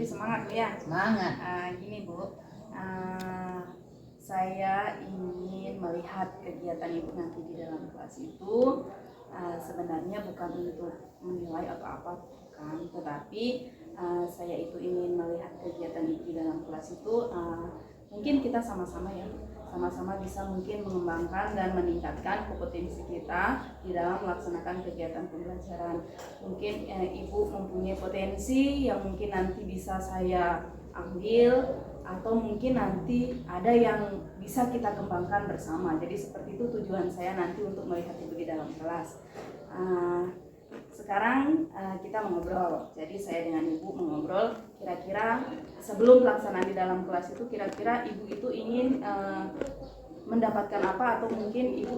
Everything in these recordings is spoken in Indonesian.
Tapi semangat Bu ya. Semangat. Gini Bu, saya ingin melihat kegiatan Ibu nanti di dalam kelas itu sebenarnya bukan untuk menilai atau apa, bukan, tetapi saya itu ingin melihat kegiatan Ibu di dalam kelas itu mungkin kita sama-sama ya, sama-sama bisa mungkin mengembangkan dan meningkatkan kompetensi kita di dalam melaksanakan kegiatan pembelajaran. Mungkin Ibu mempunyai potensi yang mungkin nanti bisa saya ambil, atau mungkin nanti ada yang bisa kita kembangkan bersama. Jadi seperti itu tujuan saya nanti untuk melihat Ibu di dalam kelas. Sekarang kita mengobrol. Jadi saya dengan Ibu mengobrol kira-kira sebelum pelaksanaan di dalam kelas itu kira-kira Ibu itu ingin mendapatkan apa, atau mungkin Ibu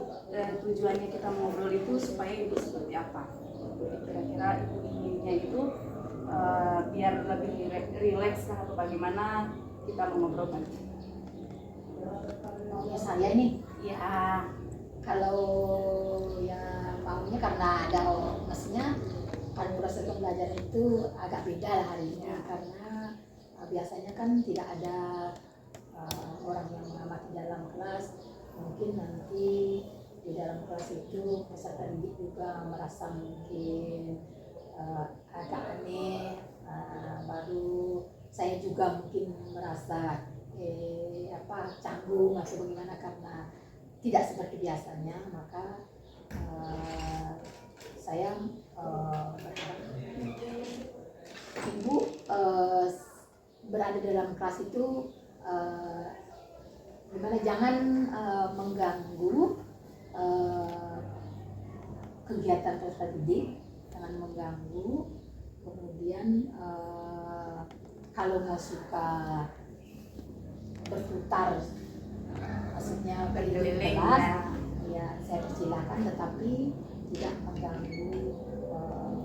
tujuannya kita mengobrol itu supaya Ibu seperti apa. Jadi kira-kira Ibu inginnya itu biar lebih rileks kah atau bagaimana, kita mengobrolkan. Maunya saya nih, Ya, kalau ya maunya karena ada maksudnya kan proses pembelajaran itu agak beda lah hari ini, karena biasanya kan tidak ada orang yang mengamati dalam kelas. Mungkin nanti di dalam kelas itu peserta didik juga merasa mungkin agak aneh, baru saya juga mungkin merasa canggung atau bagaimana karena tidak seperti biasanya. Maka saya berharap Ibu berada dalam kelas itu gimana, jangan mengganggu kegiatan peserta didik, jangan mengganggu. Kemudian kalau nggak suka berputar, maksudnya berkeliling kelas, ya saya persilahkan, tetapi tidak mengganggu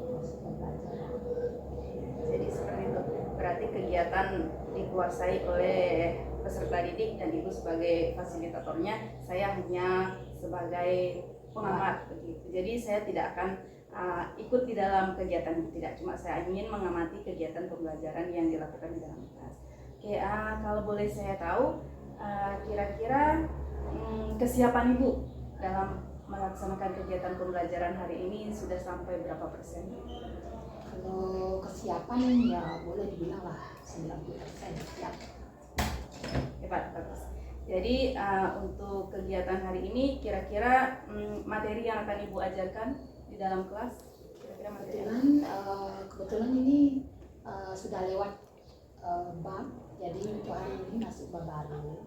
proses pembelajaran. jadi seperti itu. Berarti kegiatan dikuasai oleh peserta didik dan Ibu sebagai fasilitatornya, saya hanya sebagai pengamat begitu. Jadi saya tidak akan ikut di dalam kegiatan itu, tidak, cuma saya ingin mengamati kegiatan pembelajaran yang dilakukan di dalam kelas. Oke, kalau boleh saya tahu kira-kira kesiapan Ibu dalam melaksanakan kegiatan pembelajaran hari ini sudah sampai berapa persen? Kalau kesiapan ya boleh dibilang lah 90% siap. Hebat, bagus. Jadi untuk kegiatan hari ini kira-kira materi yang akan Ibu ajarkan di dalam kelas, kira-kira materi kebetulan ini sudah lewat bab, jadi untuk hari ini masuk bab baru.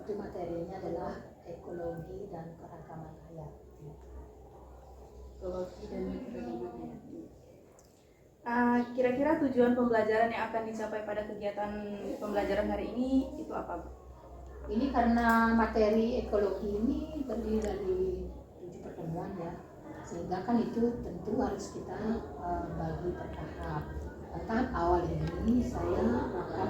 Itu materinya adalah ekologi dan keragaman hayati. Ekologi dan keragaman hayati. Kira-kira tujuan pembelajaran yang akan dicapai pada kegiatan pembelajaran hari ini itu apa, Bu? Ini karena materi ekologi ini terdiri dari 7 pertemuan ya, sehingga kan itu tentu harus kita bagi per tahap. Tahap awal ini saya akan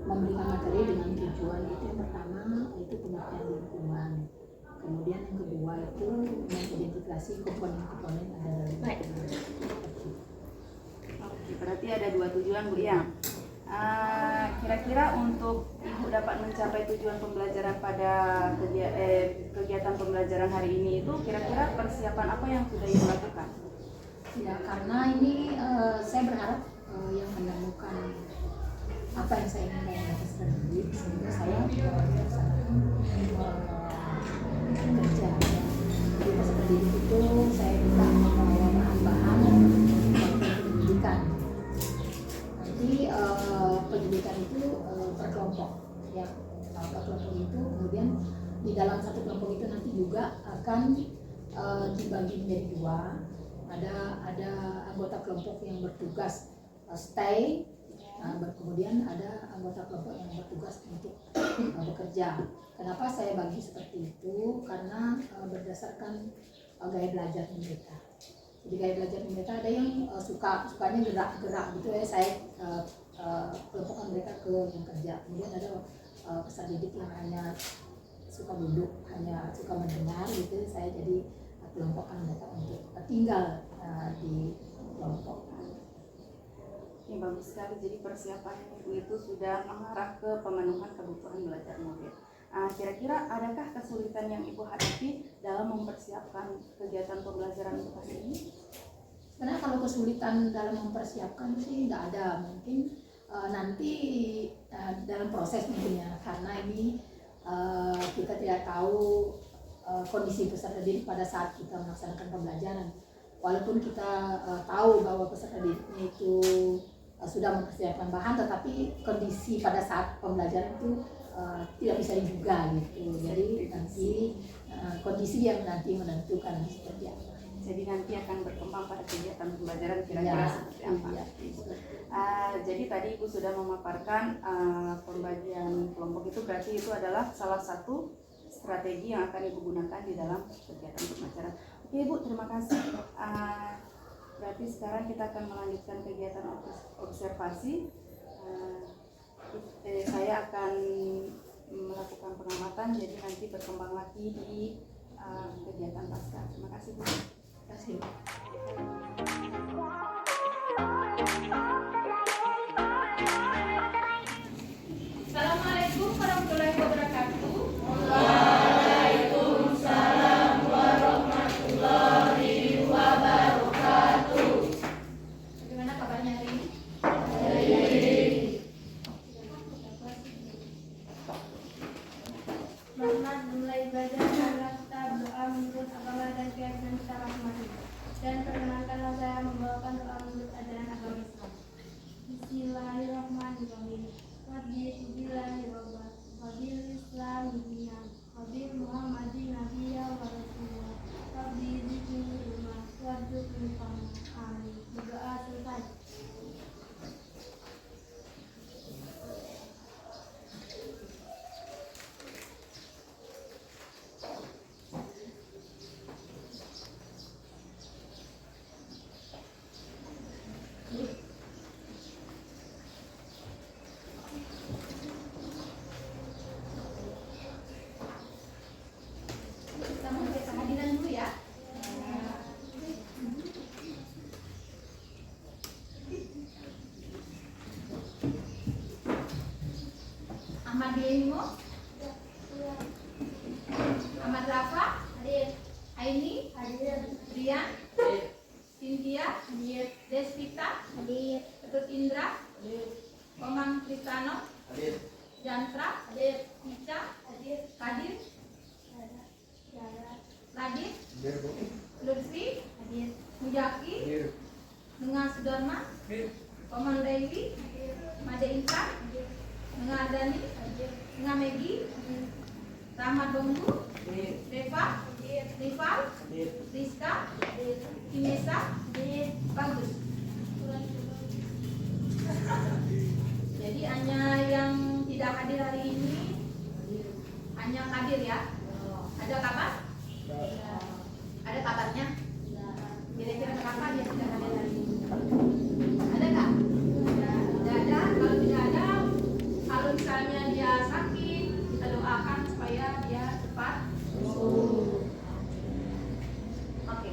memberikan materi dengan tujuan itu. Yang pertama itu pengertian lingkungan, kemudian yang kedua itu mengidentifikasi komponen-komponen yang ada dalam lingkungan. Oke, berarti ada 2 tujuan, Bu ya. Kira-kira untuk Ibu dapat mencapai tujuan pembelajaran pada kegiatan pembelajaran hari ini itu kira-kira persiapan apa yang sudah Ibu lakukan? Ya, karena ini saya berharap yang menemukan apa yang saya inginkan dari peserta didik, sehingga saya melaksanakan kerja. Jadi peserta didik itu saya minta bahan-bahan pendidikan. Nanti pendidikan itu per kelompok ya, per kelompok itu kemudian di dalam satu kelompok itu nanti juga akan dibagi menjadi 2. Ada anggota kelompok yang bertugas stay, kemudian ada anggota kelompok yang bertugas untuk bekerja. Kenapa saya bagi seperti itu? Karena berdasarkan gaya belajar mereka. Jadi gaya belajar mereka ada yang sukanya gerak-gerak gitu ya, saya kelompokkan mereka ke yang kerja. Kemudian ada peserta didik yang hanya suka duduk, hanya suka mendengar gitu, saya jadi kelompokkan mereka untuk tinggal di kelompok. Oke, bagus sekali. Jadi persiapan Ibu itu sudah mengarah ke pemenuhan kebutuhan belajar mobil. Kira-kira adakah kesulitan yang Ibu hadapi dalam mempersiapkan kegiatan pembelajaran edukasi ini? Sebenarnya kalau kesulitan dalam mempersiapkan sih tidak ada, mungkin nanti dalam proses mungkin ya, karena ini kita tidak tahu kondisi peserta didik pada saat kita melaksanakan pembelajaran. Walaupun kita tahu bahwa peserta didiknya itu sudah mempersiapkan bahan, tetapi kondisi pada saat pembelajaran itu tidak bisa diduga gitu. Jadi nanti kondisi yang nanti menentukan seperti apa. Jadi nanti akan berkembang pada kegiatan pembelajaran kira-kira seperti apa. Jadi tadi Ibu sudah memaparkan pembagian kelompok itu, berarti itu adalah salah satu strategi yang akan Ibu gunakan di dalam kegiatan pembelajaran. Oke Ibu, terima kasih. Berarti sekarang kita akan melanjutkan kegiatan observasi. Saya akan melakukan pengamatan, jadi nanti berkembang lagi di kegiatan pasca. Terima kasih Bu. Terima kasih. Assalamualaikum warahmatullahi wabarakatuh. Waalaikumsalam warahmatullahi wabarakatuh. Bagaimana kabarnya hari ini? Selamat mulai belajar karena kita berdoa menurut agama dan keyakinan kita masing-masing. Dan perkenankanlah saya membawakan doa menurut ajaran agama Islam. Bismillahirrahmanirrahim. Raditu billahi robban, wabil Islam dinan, wabil Muhammadin nabiyya wa rasulullah. Rabbi zidni ilma, warzuqni fahma. Amin. Berdoa selesai. Kita mulai kehadiran dulu ya. Ahmad Diemo, Ahmad Rafa, Aini, Rian, Cynthia, Desvita, Ketut Indra, Komang Tritano, Jantra, Ica, Kadir, Ladit, Lutfi, Mujaki, Nengah Sudarma, Komang Dewi, Made Intan, Nengah Dani, Nengah Megi, Rahmat Bonggu, Reva, Rival, Rizka, Inesa, bagus. Jadi hanya yang tidak hadir hari ini hanya Kadir ya. Ada kabar? Ada kabarnya? Kira-kira kenapa dia tidak hadir hari ini? Ada nggak? Tidak ada. Kalau tidak ada, kalau misalnya dia sakit, kita doakan supaya dia cepat sembuh. Oke.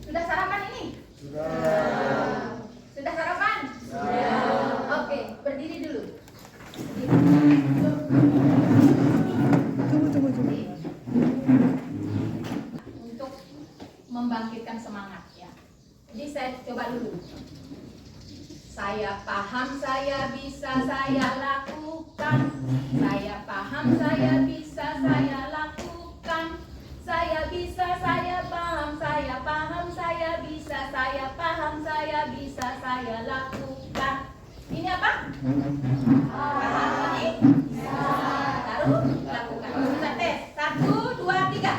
Sudah sarapan ini? Sudah sarapan? Oke, berdiri dulu. Untuk membangkitkan semangat ya. Jadi saya coba dulu. Saya paham, saya bisa, saya lakukan. Saya paham, saya bisa, saya lakukan. Saya bisa, saya paham, saya paham, saya bisa, saya paham, saya bisa, saya lakukan. Ini apa? Paham ini? Taruh, lakukan. Kita tes. 1, 2, 3.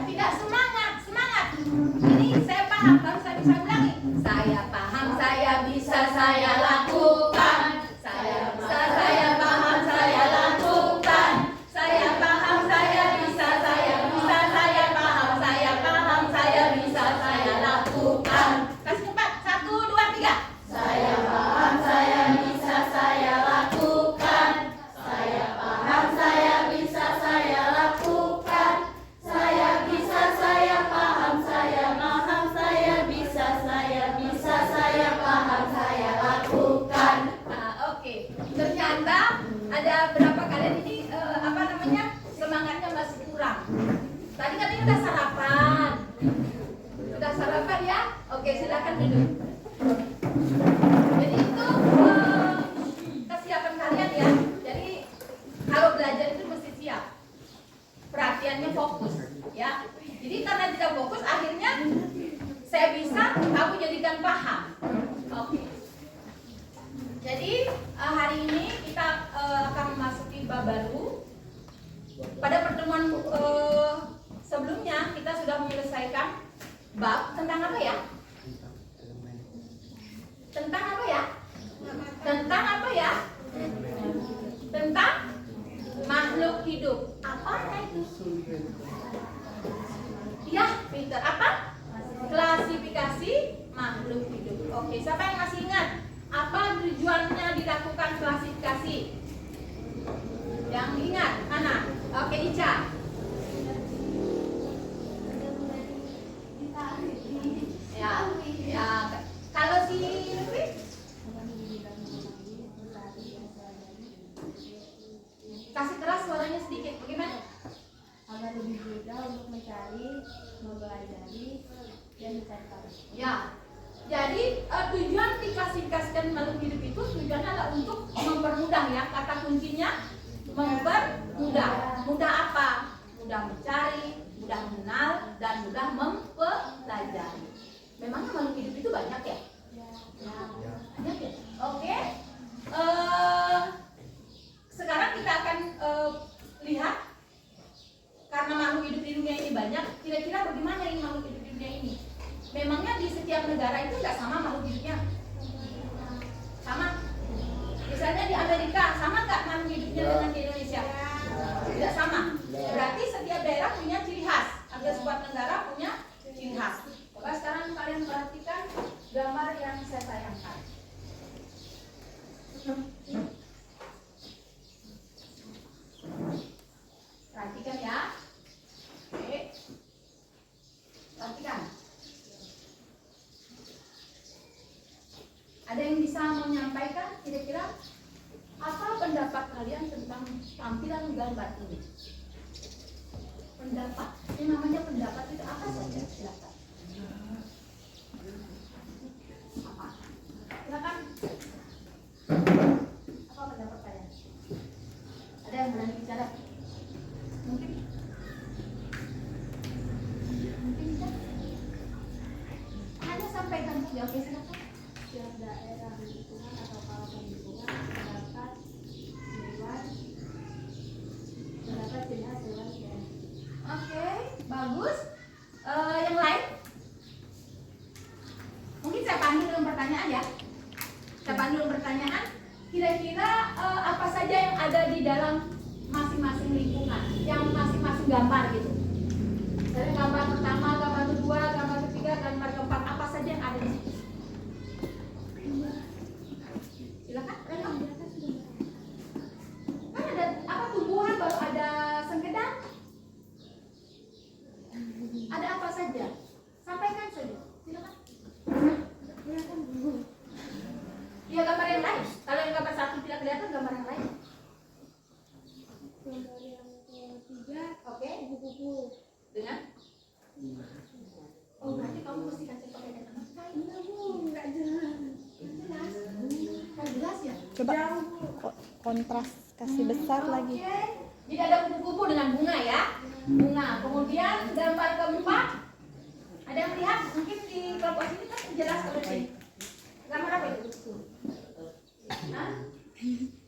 Tidak, semangat, semangat. Ini saya paham, baru saya bisa ulangi. Saya paham, saya bisa, saya lakukan. Saya bisa, saya paham, saya lakukan. Saya paham, saya bisa, saya Iya, pinter. Apa? Klasifikasi makhluk hidup. Oke, siapa yang masih ingat? Apa tujuannya dilakukan klasifikasi? Yang ingat? Mana? Oke, Ica. Ya, ya. Kalau si Lutfi? Kasih keras suaranya sedikit. Bagaimana? Agar lebih mudah untuk mencari, mempelajari, dan mencari tahu. Ya. Jadi tujuan diklasifikasikan makhluk hidup itu tujuannya adalah untuk mempermudah ya. Kata kuncinya mempermudah. Mudah apa? Mudah mencari, mudah mengenal, dan mudah mempelajari. Memangnya makhluk hidup itu banyak ya? Banyak ya? Oke. Sekarang kita akan lihat karena makhluk hidup di dunia ini banyak, kira-kira bagaimana ini makhluk hidup di dunia ini? Memangnya di setiap negara itu nggak sama makhluk hidupnya? Sama? Misalnya di Amerika, sama nggak makhluk hidupnya dengan di Indonesia? Tidak sama. Berarti setiap daerah punya ciri khas. Ada sebuah negara punya ciri khas. Coba sekarang kalian perhatikan gambar yang saya sayangkan. Perhatikan ya. Oke. Perhatikan. Ada yang bisa menyampaikan kira-kira apa pendapat kalian tentang tampilan gambar ini? Pendapat. Yang namanya pendapat itu apa saja? Silakan. Apa? Silakan. Apa pendapat kalian? Ada yang berani bicara? Mungkin bisa. Hanya sampaikan saja. Oke, silakan. Setiap daerah lingkungan atau kawasan lingkungan terdapat ciri khas hewan dan Oke, bagus. Yang lain? Mungkin saya panggil dengan pertanyaan ya. Saya panggil dengan pertanyaan. Kira-kira apa saja yang ada di dalam masing-masing lingkungan, yang masing-masing gambar gitu. Dari gambar pertama, gambar kedua, gambar ketiga, gambar keempat, apa saja yang ada di situ? Silakan. Kan ada apa tumbuhan, baru ada sengkedang. Ada apa saja? Sampaikan saja. Silakan. Ya, gambar yang lain. Kalau yang gambar satu tidak kelihatan, gambar yang lain. gambar yang ketiga Oke. kupu-kupu. Dengan? Oh, berarti kamu mesti kasih pakai kacamata. Enggak bu, enggak jelas. Jelas. Kan jelas ya? Coba kontras kasih besar lagi. Oke. Jadi ada kupu-kupu dengan bunga ya. Bunga. Kemudian gambar keempat. Ada yang lihat? Mungkin di kelompok sini kan jelas kalau ini. Gambar apa itu? Hah?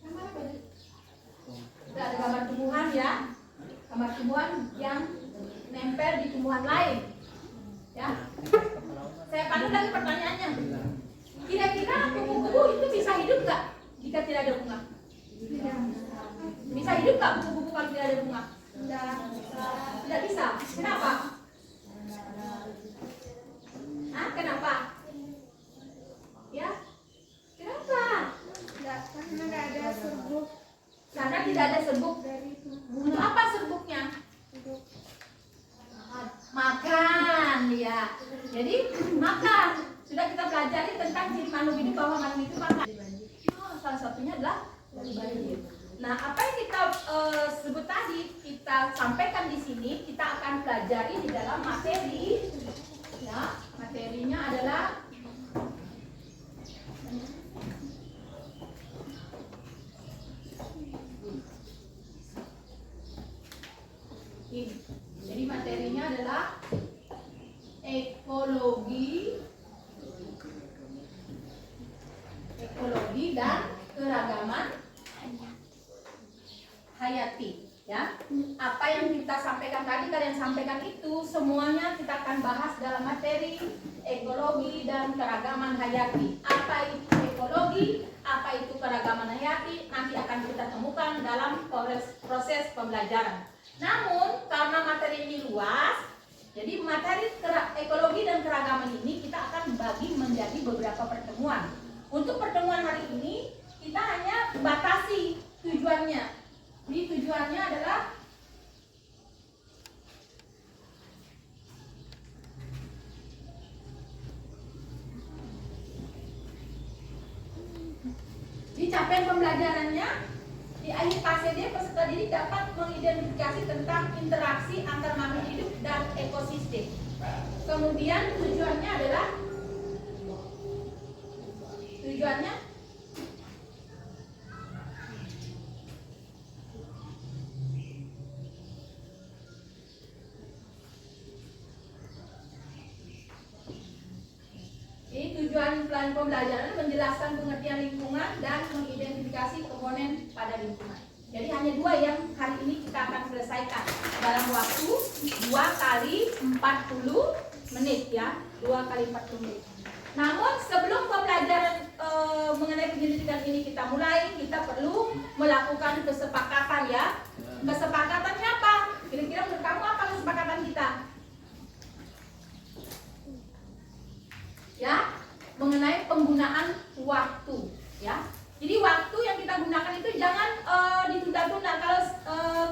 Gambar apa itu? Udah ada gambar tumbuhan ya. Gambar tumbuhan yang nempel di tumbuhan lain. Ya. Saya pandu lagi pertanyaannya. Kira-kira kupu-kupu itu bisa hidup nggak jika tidak ada bunga? Bisa hidup nggak kupu-kupu kalau tidak ada bunga? Tidak bisa. Kenapa? Ah, kenapa? Ya? Kenapa? Karena nggak ada serbuk Karena tidak ada serbuk. dari Untuk apa serbuknya? untuk Makan, ya. Jadi makan. Sudah kita pelajari tentang ciri makhluk hidup bahwa makhluk hidup makan. Oh, salah satunya adalah dari banjir. Nah, apa yang kita sebut tadi, kita sampaikan di sini, kita akan pelajari di dalam materi. Ya, materinya adalah ini. Jadi materinya adalah ekologi dan keragaman hayati. Ya, apa yang kita sampaikan tadi, kalian sampaikan itu semuanya kita akan bahas dalam materi ekologi dan keragaman hayati. Apa itu ekologi, apa itu keragaman hayati, nanti akan kita temukan dalam proses pembelajaran. Namun karena materi ini luas, jadi materi ekologi dan keragaman ini kita akan bagi menjadi beberapa pertemuan. Untuk pertemuan hari ini kita hanya batasi tujuannya. Jadi tujuannya adalah di capaian pembelajarannya di akhir KCD peserta didik dapat mengidentifikasi tentang interaksi antar makhluk hidup dan ekosistem. Kemudian tujuannya adalah tujuan plan pembelajaran menjelaskan pengertian lingkungan dan mengidentifikasi komponen pada lingkungan. Jadi hanya 2 yang hari ini kita akan selesaikan dalam waktu 2 kali 40 menit ya, 2 kali 40 menit. Namun sebelum pembelajaran mengenai penyelidikan ini kita mulai, kita perlu melakukan kesepakatan ya. Kesepakatannya apa? Kira-kira menurut kamu apa kesepakatan kita? Ya, mengenai penggunaan waktu ya. Jadi waktu yang kita gunakan itu jangan ditunda-tunda. Kalau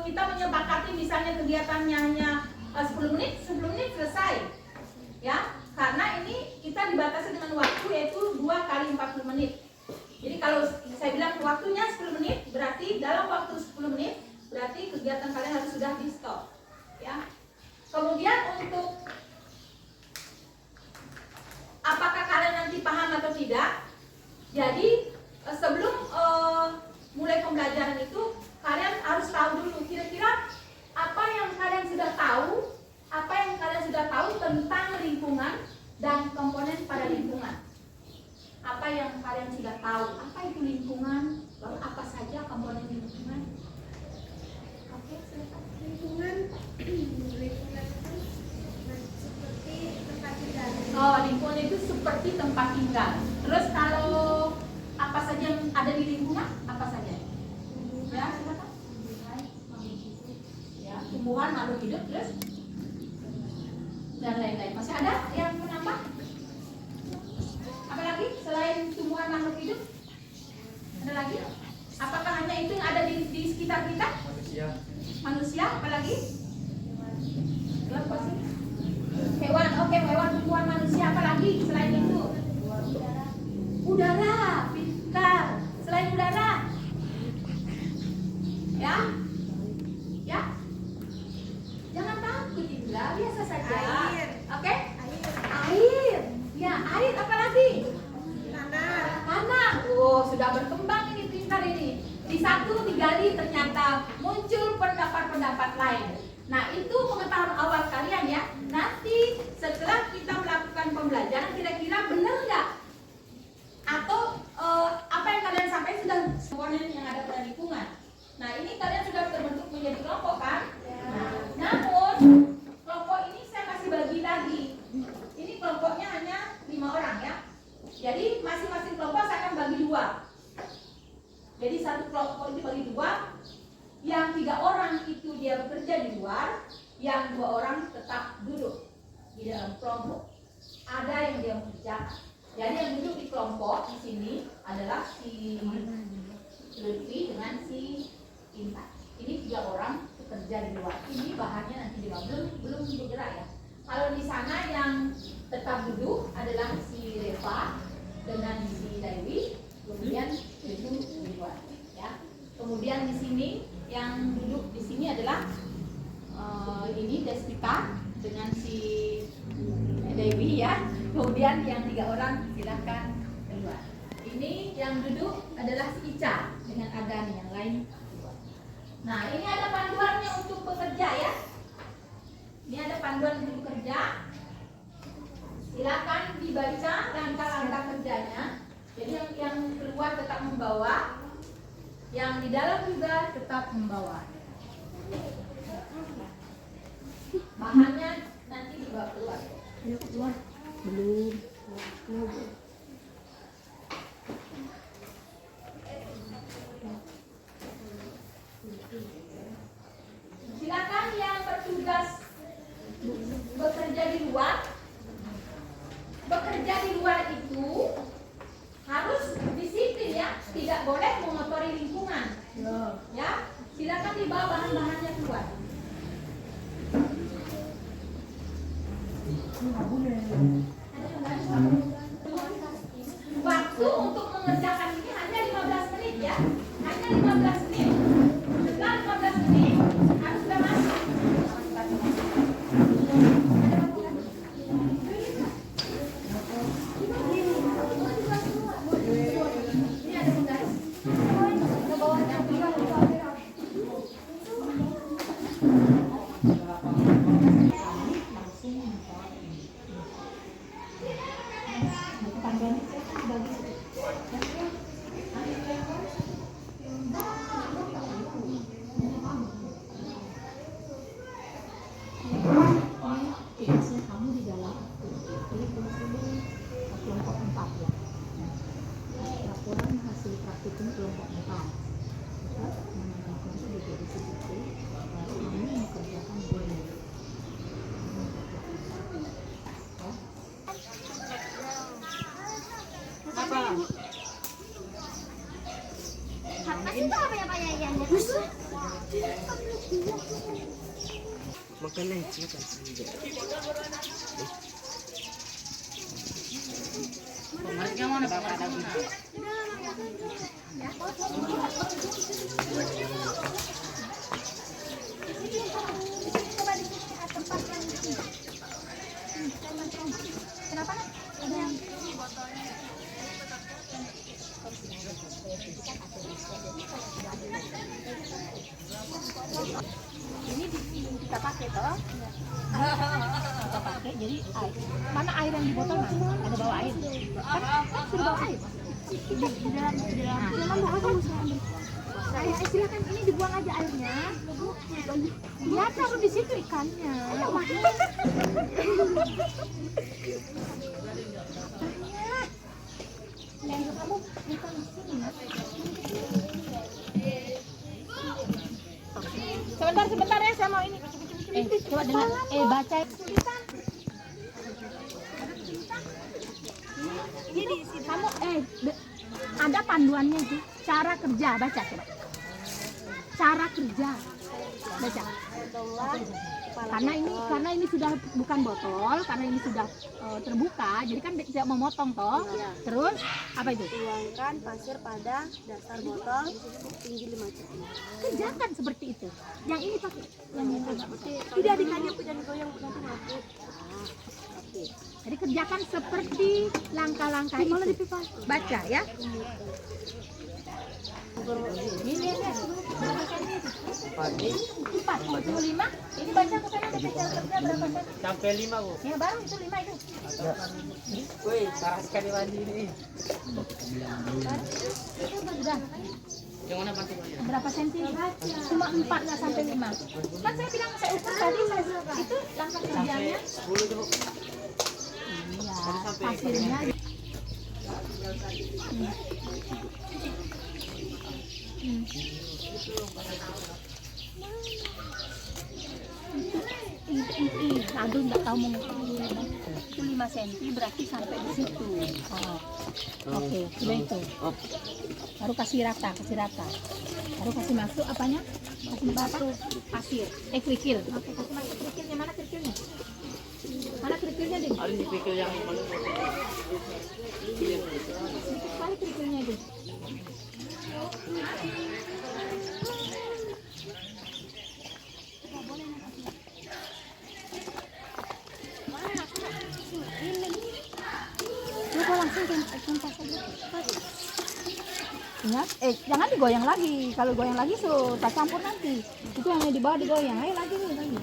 kita menyepakati misalnya kegiatannya hanya 10 menit selesai ya, karena ini kita dibatasi dengan waktu yaitu 2 kali 40 menit. Jadi kalau saya bilang waktunya 10 menit, berarti dalam waktu 10 menit berarti kegiatan kalian harus sudah di stop ya. Kemudian untuk apakah kalian nanti paham atau tidak? Jadi sebelum mulai pembelajaran itu kalian harus tahu dulu kira-kira apa yang kalian sudah tahu tentang lingkungan dan komponen pada lingkungan. Apa yang kalian sudah tahu? Apa itu lingkungan? Lalu apa saja komponen lingkungan? Oke, silakan. Lingkungan seperti tempat tinggal. Oh, lingkungan itu seperti tempat tinggal. Terus kalau apa saja yang ada di lingkungan? Apa saja? Ya, silakan. Ya, tumbuhan, makhluk hidup, terus dan lain-lain. Masih ada yang menambah? Apa lagi selain tumbuhan makhluk hidup? Ada lagi? Apakah hanya itu yang ada di sekitar kita? Manusia, apa lagi? Apa sih? Hewan, oke, hewan, tumbuhan, manusia, apa lagi selain itu? Udara, pintar. Selain udara, ya, ya, jangan takut Indra, biasa saja. Oke? Air, ya, air, apa lagi? Tanah. Oh, sudah berkembang ini pintar ini. Di satu digali ternyata muncul pendapat-pendapat lain. Nah, itu pengetahuan awal kalian ya. Nanti setelah kita melakukan pembelajaran, kira-kira benar nggak? Atau apa yang kalian sampaikan sudah komponen yang ada pada lingkungan. Nah, ini kalian sudah terbentuk menjadi kelompok kan? Nah, namun kelompok ini saya masih bagi lagi. Ini kelompoknya hanya 5 orang ya. Jadi masing-masing kelompok saya akan bagi 2. Jadi satu kelompok ini bagi 2. Yang 3 orang itu dia bekerja di luar, yang 2 orang tetap duduk di dalam kelompok. Ada yang dia mengerjakan. Jadi yang duduk di kelompok di sini adalah si Lutfi dengan si Intan. Ini 3 orang bekerja di luar. Ini bahannya nanti di bawah, belum bergerak ya. Kalau di sana yang tetap duduk adalah si Reva dengan si Dewi, kemudian duduk di luar ya. Kemudian di sini yang duduk di sini adalah ini Despita dengan si Dewi ya. Kemudian yang 3 orang silakan keluar. Ini yang duduk adalah si Ica dengan Adan, yang lain keluar. Nah, ini ada panduannya untuk bekerja ya. Ini ada panduan untuk bekerja. Silakan dibaca langkah-langkah kerjanya. Jadi yang keluar tetap membawa, yang di dalam juga tetap membawa. Bahannya nanti dibawa keluar. Belum. boleh mengotori lingkungan. Ya, silakan dibawa bahan-bahannya keluar. Waktu untuk mengerjakan ini hanya 15 menit ya. Hanya 15 menit. Setelah 15 menit harus sudah masuk. Ini ada penggaris. Tugasnya kamu di dalam kelompok 4 ya. Laporan hasil praktikum kelompok 4. Menanamkan sebagai disiplin, baru ini mengerjakan dulu. Itu apa ya Pak Yayan? Makanan siapa sih? Pemerintah mana bapak ada guna? Kenapa? Ada yang Ini kita pakai toh. Kita pakai jadi air. Mana air yang di botol mana? Ada bawa air. Kan sudah bawa air. Di dalam bawa kamu saya silakan ini dibuang aja airnya. Ya taruh di situ ikannya. Yang kamu bukan di sini. Sebentar ya, saya mau ini. Coba dengar. Baca. Ini kamu ada panduannya itu. Cara kerja, baca coba. Cara kerja. Baca. Karena ini sudah bukan botol, karena ini sudah terbuka, jadi kan tidak memotong toh. Terus apa itu? tuangkan pasir pada dasar botol tinggi 5 cm. Kerjakan seperti itu. Yang ini pakai. Yang ini Tidak dikanyap dan goyang nanti mabuk. Jadi kerjakan seperti langkah-langkah itu. Baca ya. Ini berapa senti? 45. Ini baca ke sana cara kerja berapa senti? Sampai 5 bu. Ya baru itu 5 itu. Woi, parah sekali mandi ini. Itu sudah. Yang mana bantuannya? Berapa senti? Cuma 4 nggak sampai 5. Kan saya bilang saya ukur tadi itu langkah kerjanya. 10 tuh. Iya, pasirnya. Aduh nggak tahu mau itu 5 cm berarti sampai di situ. Oke, sudah itu. Baru kasih rata. Baru kasih masuk apanya? Kasih apa? Pasir. Kerikil. Oke, kasih masuk kerikilnya. Mana kerikilnya? Mana kerikilnya deh? Ada di pikir yang mana? Sedikit kali kerikilnya deh. Coba langsung tempas aja. Ingat, jangan digoyang lagi. Kalau goyang lagi tak campur nanti. Itu yang di bawah digoyang. Ayo lagi nih, lagi.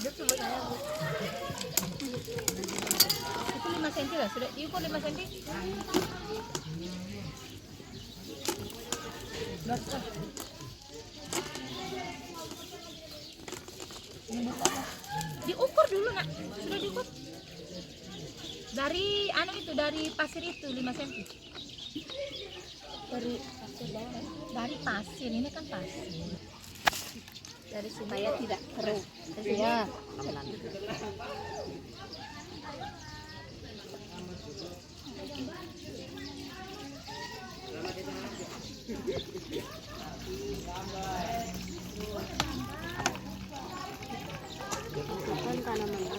Itu 5 cm lah, sudah diukur 5 cm. Diukur dulu nak, sudah diukur. Dari pasir itu 5 cm. Dari pasir bawah. Dari pasir, ini kan pasir. Dari supaya tidak keruh. Ya.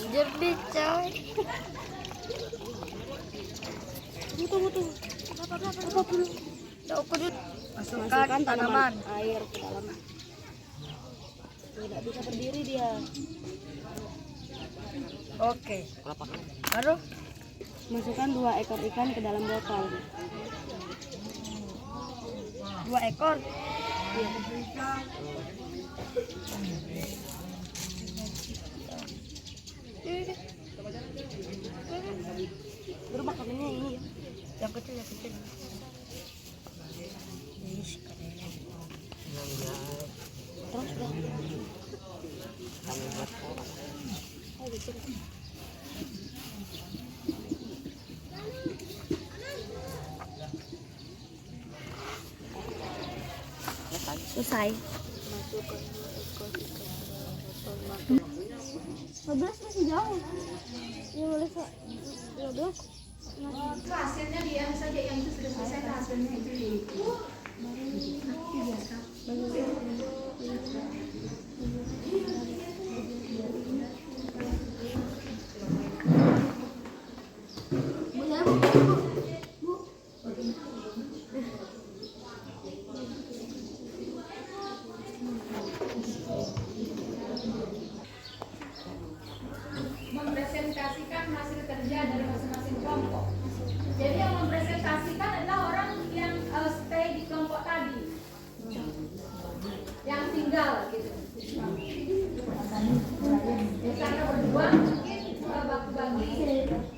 Jadi coy. Tunggu. Apa dulu? Masukkan tanaman air ke dalam. Tidak bisa berdiri dia. Oke. Baru masukkan 2 ekor ikan ke dalam botol. 2 ekor. Iya. Baru makanannya ini ya. Yang kecil. Terus dah. Oh, gitu. Selesai. Masukkan 12 masih jauh. 12. Hasilnya dia saja yang itu sudah selesai, hasilnya itu. Mempresentasikan hasil kerja dari masing-masing kelompok. Jadi yang mempresentasikan adalah orang yang stay di kelompok tadi, yang tinggal gitu. Misalnya berdua mungkin bagi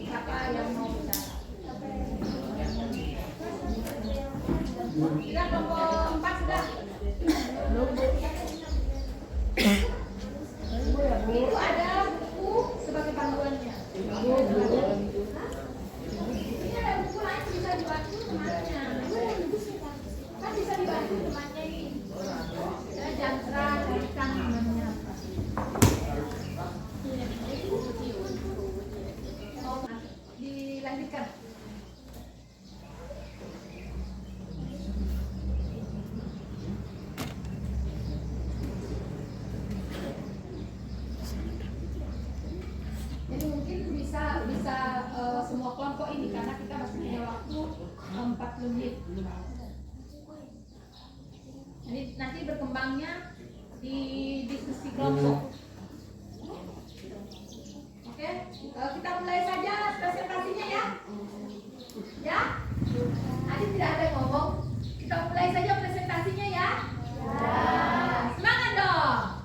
siapa yang mau bicara. Sudah kelompok 4 sudah. Itu ada buku sebagai panduannya. Ini ada buku lain bisa dibantu temannya. Kan bisa dibantu temannya ini. Ada jantra, carikan namanya apa. Oh, dilanjutkan. Jadi mungkin bisa semua kelompok ini karena kita masih punya waktu 40 menit. Jadi nanti berkembangnya di diskusi kelompok. Oke, kita mulai saja presentasinya ya. Ya, Adi tidak ada yang ngomong. Kita mulai saja presentasinya ya. Semangat dong.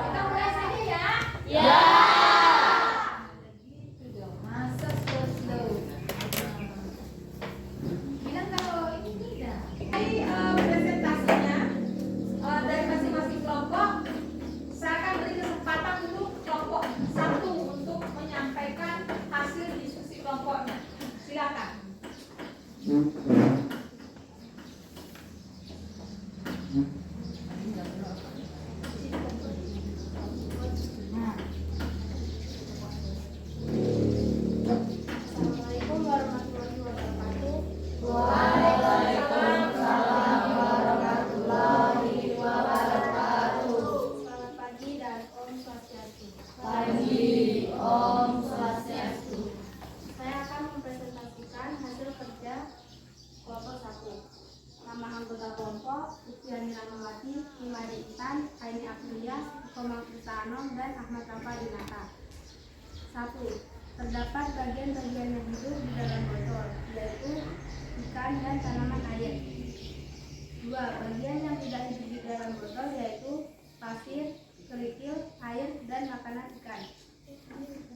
Kita mulai saja ya. Masa slow. Bilang kalau ini tidak. Presentasinya dari masing-masing kelompok, saya akan beri kesempatan untuk kelompok 1 untuk menyampaikan hasil diskusi kelompoknya. Silakan. Assalamualaikum warahmatullahi wabarakatuh. Selamat pagi dan Om Swastiastu. Saya akan mempresentasikan hasil kerja kelompok 1. Nama anggota kelompok Ufiani Rahmawati, Himari Intan, Aini Aprilia, Komang Krisano, dan Ahmad Rafa Dinata. 1. Terdapat bagian-bagian yang hidup di dalam botol, yaitu ikan dan tanaman air. 2. Bagian yang tidak hidup di dalam botol yaitu pasir, kerikil, air, dan makanan ikan.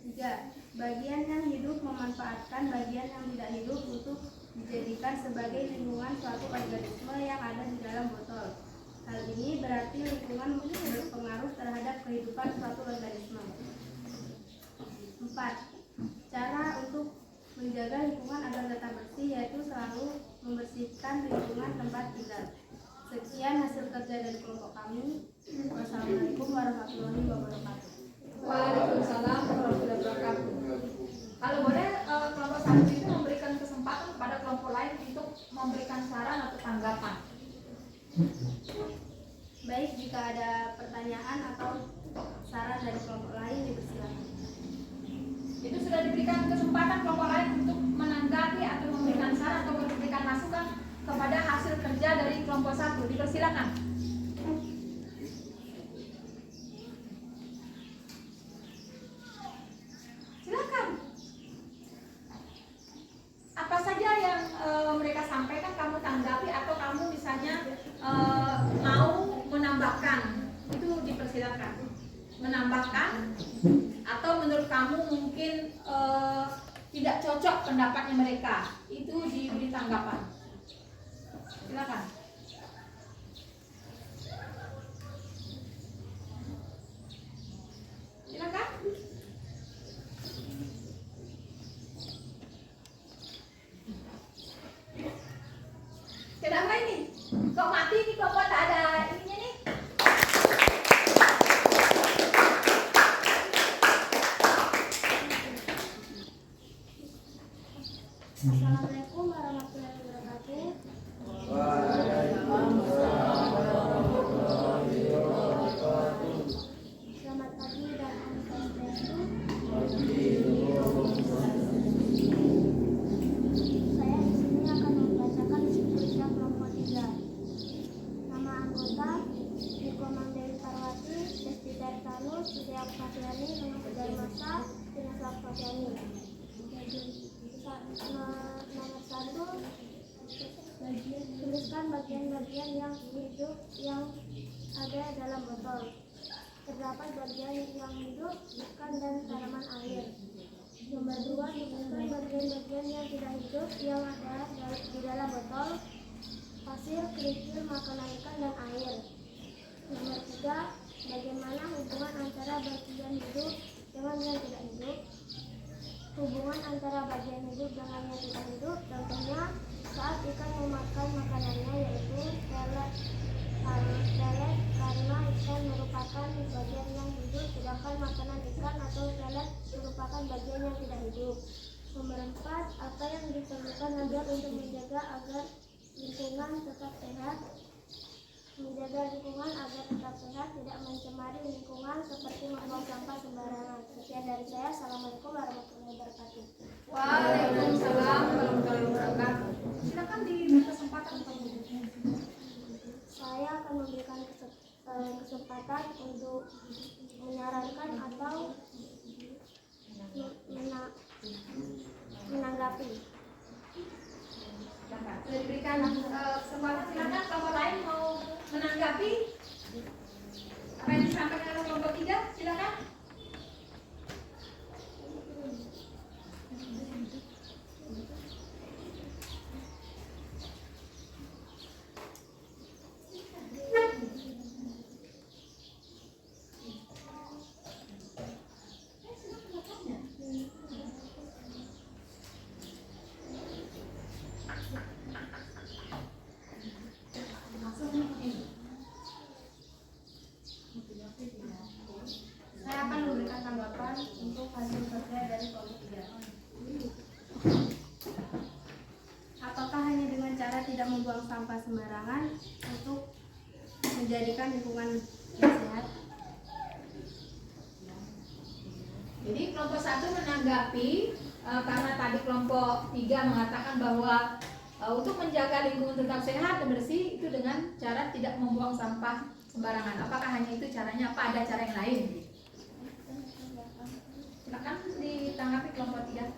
3. Bagian yang hidup memanfaatkan bagian yang tidak hidup untuk dijadikan sebagai lingkungan suatu organisme yang ada di dalam botol. Hal ini berarti lingkungan berpengaruh terhadap kehidupan suatu organisme. 4. Cara untuk menjaga lingkungan agar tetap bersih yaitu selalu membersihkan lingkungan tempat tinggal. Sekian hasil kerja dari kelompok kami. Wassalamualaikum warahmatullahi wabarakatuh. Waalaikumsalam warahmatullahi wabarakatuh. Kalau boleh kelompok 1 itu memberikan kesempatan kepada kelompok lain untuk memberikan saran atau tanggapan. Baik, jika ada pertanyaan atau saran dari kelompok lain dipersilakan. diberikan kesempatan kelompok lain untuk menanggapi atau memberikan saran atau memberikan masukan kepada hasil kerja dari kelompok 1. Dipersilakan. Silakan. Apa saja yang mereka sampaikan kamu tanggapi atau kamu misalnya mau menambahkan, itu dipersilakan. Menambahkan atau menurut kamu mungkin tidak cocok pendapatnya mereka, itu diberi tanggapan. Silakan. Silakan. Kenapa ini? Kok mati nih, kok tak ada ininya nih? Assalamualaikum warahmatullahi wabarakatuh. Selamat pagi dan Om Swastiastu. Saya di sini akan membacakan isi tulisan kelompok 3. Nama anggota Nikomang Dewi Parwati, Desti Dartanu, Surya Fatiani, Nama Pedar Masa, Dinas Fatiani. Nomor 1, tuliskan bagian-bagian yang hidup yang ada dalam botol. Terdapat bagian yang hidup, ikan dan tanaman air. Nomor 2, tuliskan bagian-bagian yang tidak hidup yang ada di dalam botol. Pasir, kerikil, makanan ikan dan air. Nomor 3, bagaimana hubungan antara bagian hidup dengan yang tidak hidup. Hubungan antara bagian hidup dengan yang tidak hidup, contohnya saat ikan memakan makanannya, yaitu lelet karena ikan merupakan bagian yang hidup, sedangkan makanan ikan atau lelet merupakan bagian yang tidak hidup. Nomor 4, apa yang diperlukan agar untuk menjaga agar lingkungan tetap sehat. Menjaga lingkungan agar tetap sehat, tidak mencemari lingkungan seperti membuang sampah sembarangan. Sekian dari saya. Assalamualaikum warahmatullahi wabarakatuh. Waalaikumsalam warahmatullahi wabarakatuh. Silakan diberi kesempatan untuk Saya akan memberikan kesempatan untuk menyarankan atau menanggapi. sudah diberikan kesempatan. Silakan kelompok lain mau menanggapi apa yang disampaikan oleh kelompok 3. Silakan. Saya akan memberikan tanggapan untuk hasil kerja dari kelompok 3. Apakah hanya dengan cara tidak membuang sampah sembarangan untuk menjadikan lingkungan yang sehat? Jadi kelompok 1 menanggapi karena tadi kelompok 3 mengatakan bahwa untuk menjaga lingkungan tetap sehat dan bersih itu dengan cara tidak membuang sampah sembarangan. Apakah hanya itu caranya? Apa ada cara yang lain? Silakan ditanggapi kelompok 3.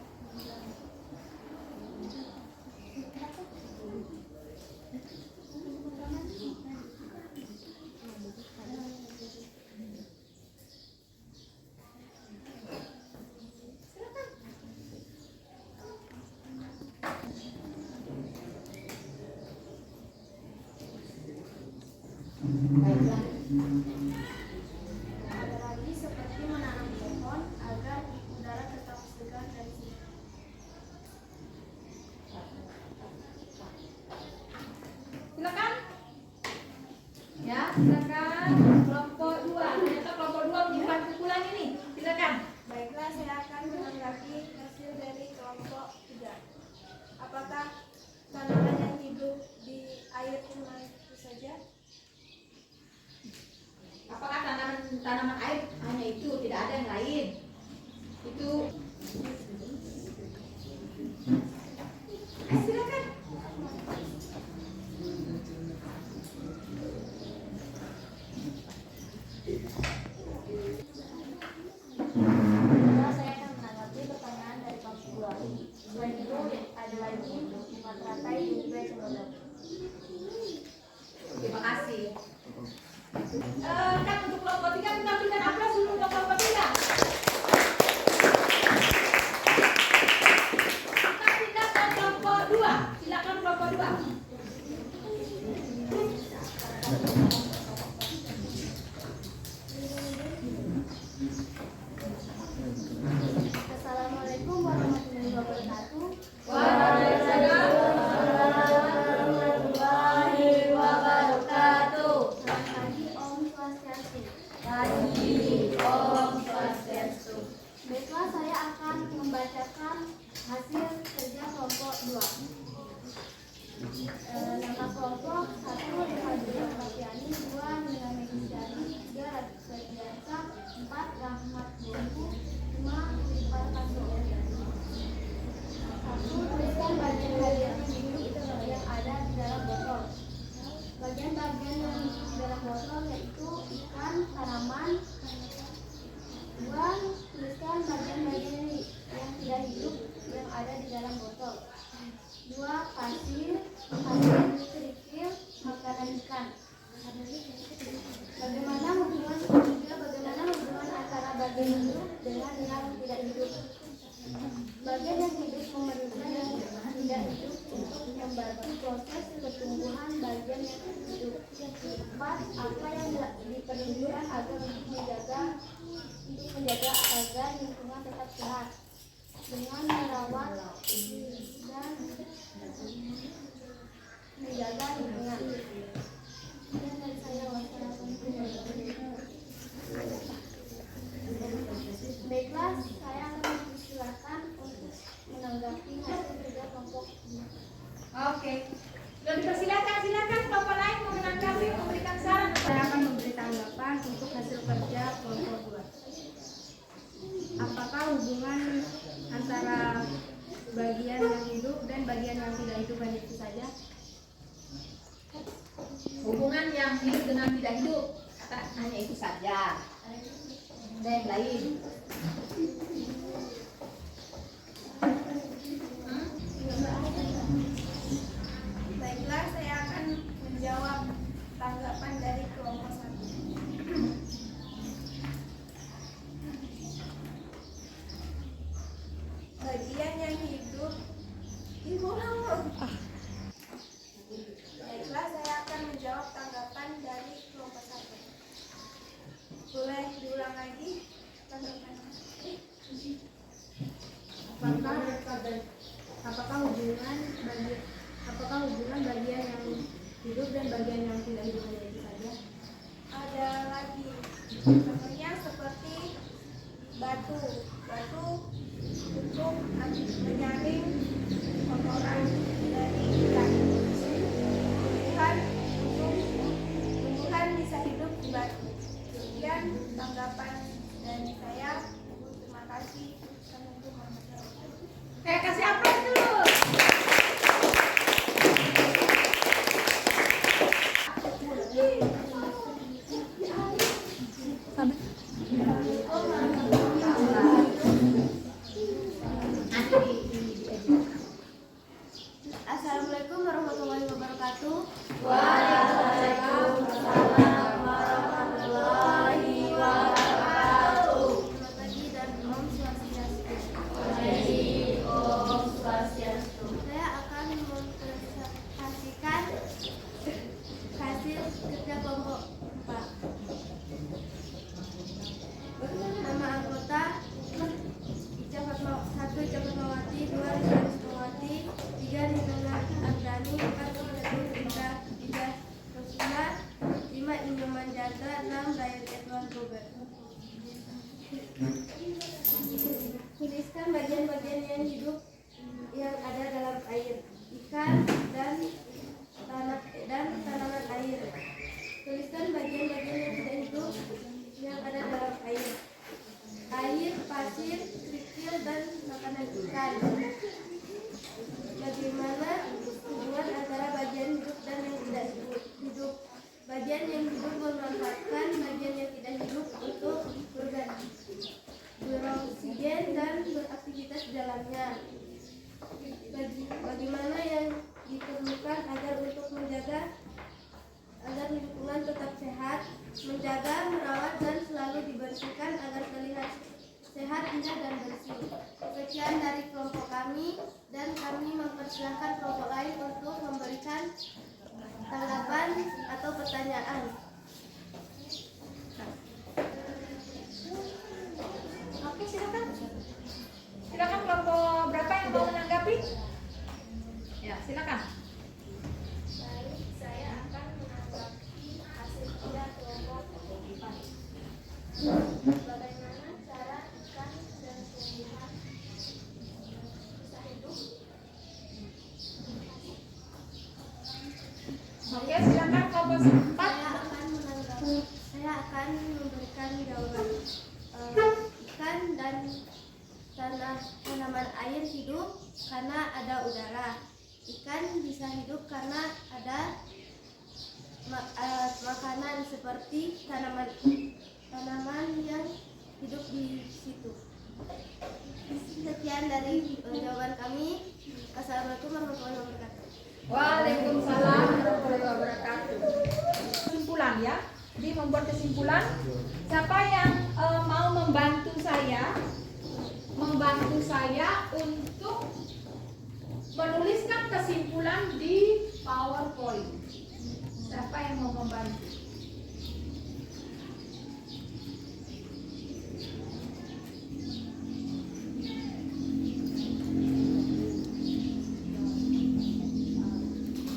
Baiklah. Ada lagi seperti menanam pohon agar udara tetap segar dan sehat. Silakan. Ya, silakan. Kelompok 2. Ternyata kelompok 2 menyimpan kumpulan ini. Silakan. Baiklah, saya akan menanggapi hasil dari kelompok 3. Apakah tanaman yang hidup di air cuma itu saja? Apakah tanaman air hanya itu, tidak ada yang lain? Itu 2. Pasir kerikil, makanan ikan. Bagaimana hubungan antara bagian hidup dengan yang tidak hidup? Bagian yang hidup memerlukan yang tidak hidup untuk membantu proses pertumbuhan bagian yang hidup. 4. Apa yang diperlukan agar menjaga agar lingkungan tetap sehat? Dengan merawat dan menjaga lingkungan. Dan dari saya baiklah, saya akan mempersilahkan untuk menanggapi hasil kerja kelompok. Oke. Sudah dipersilakan, silakan kelompok lain mau menanggapi, memberikan saran. Saya akan memberi tanggapan untuk hasil kerja kelompok 2. Apakah hubungan antara bagian yang hidup dan bagian yang tidak hidup hanya itu saja? Hubungan yang hidup dengan tidak hidup, kata hanya itu saja. Ada yang lain? Baiklah, saya akan menjawab tanggapan dari kelompok 1. Bagian yang hidup Baiklah, saya akan menjawab tanggapan dari kelompok 1. Boleh diulang lagi tanggapannya? Apakah hubungan bagian yang hidup dan bagian yang tidak hidup hanya itu saja? Ada lagi. Contohnya seperti batu untuk menyaring kotoran dari ikan. Tumbuhan bisa hidup di batu. Sekian tanggapan dari saya. Terima kasih. Kasih aplaus dulu. Assalamualaikum warahmatullahi wabarakatuh. Selamat pagi dan Om Swastiastu. Saya akan mempresentasikan hasil kerja kelompok 4. Nama anggota 1. Ica Fatmawati, 2. Rizal Rizmawati, 3. Nina Ardani, 4. Indra Ida Rosina, 5. Inyoman Jandra, 6. Ryan Edward Robert. Tuliskan bagian-bagian yang hidup yang ada dalam air, ikan dan tanaman air. Tuliskan bagian-bagian yang tidak hidup yang ada dalam air, pasir, kerikil dan makanan ikan. Bagaimana hubungan antara bagian hidup dan yang tidak hidup? Bagian yang hidup memanfaatkan bagian yang tidak hidup untuk beroksigen dan beraktivitas di dalamnya. Bagaimana yang diperlukan agar lingkungan tetap sehat, menjaga, merawat dan selalu dibersihkan agar terlihat sehat, indah dan bersih. Sekian dari kelompok kami dan kami mempersilahkan kelompok lain untuk memberikan tanggapan atau pertanyaan. Oke, silakan. Silakan kelompok berapa yang mau menanggapi? Ya, silakan. Baik, saya akan menanggapi hasil kerja kelompok 4. Bagaimana cara ikan dan tumbuhan bisa hidup? Oke, silakan kelompok 4. Saya akan memberikan jawaban. Ikan dan tanaman air hidup karena ada udara. Ikan bisa hidup karena ada makanan seperti tanaman yang hidup di situ. sekian dari jawaban kami. Assalamualaikum warahmatullahi wabarakatuh. Waalaikumsalam warahmatullahi wabarakatuh. Kesimpulan ya. Jadi membuat kesimpulan. Siapa yang mau membantu saya untuk menuliskan kesimpulan di PowerPoint? Siapa yang mau membantu?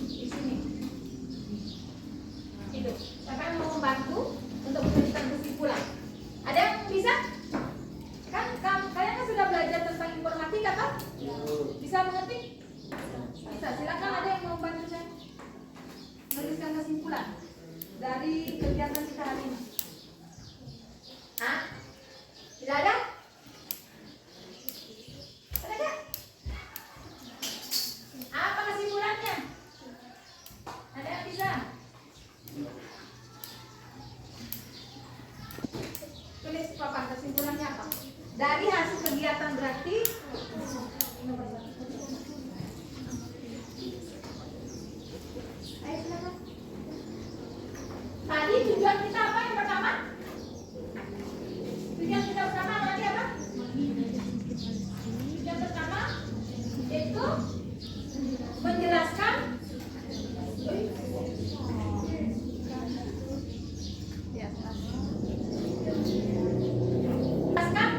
Di sini. Itu. Siapa yang mau membantu untuk menuliskan kesimpulan? Ada yang bisa? Kalian kan sudah belajar tentang informatika kan? Bisa mengerti? Bisa. Silakan, ada yang mau membantu saya menuliskan kesimpulan dari kegiatan kita hari ini. Hah? Tidak ada? Ada nggak? Apa kesimpulannya? Ada yang bisa? Tulis papan kesimpulannya apa? Dari hasil kegiatan berarti ayo silakan. Tadi tujuan kita apa yang pertama? Tujuan kita pertama tadi apa? Tujuan pertama itu menjelaskan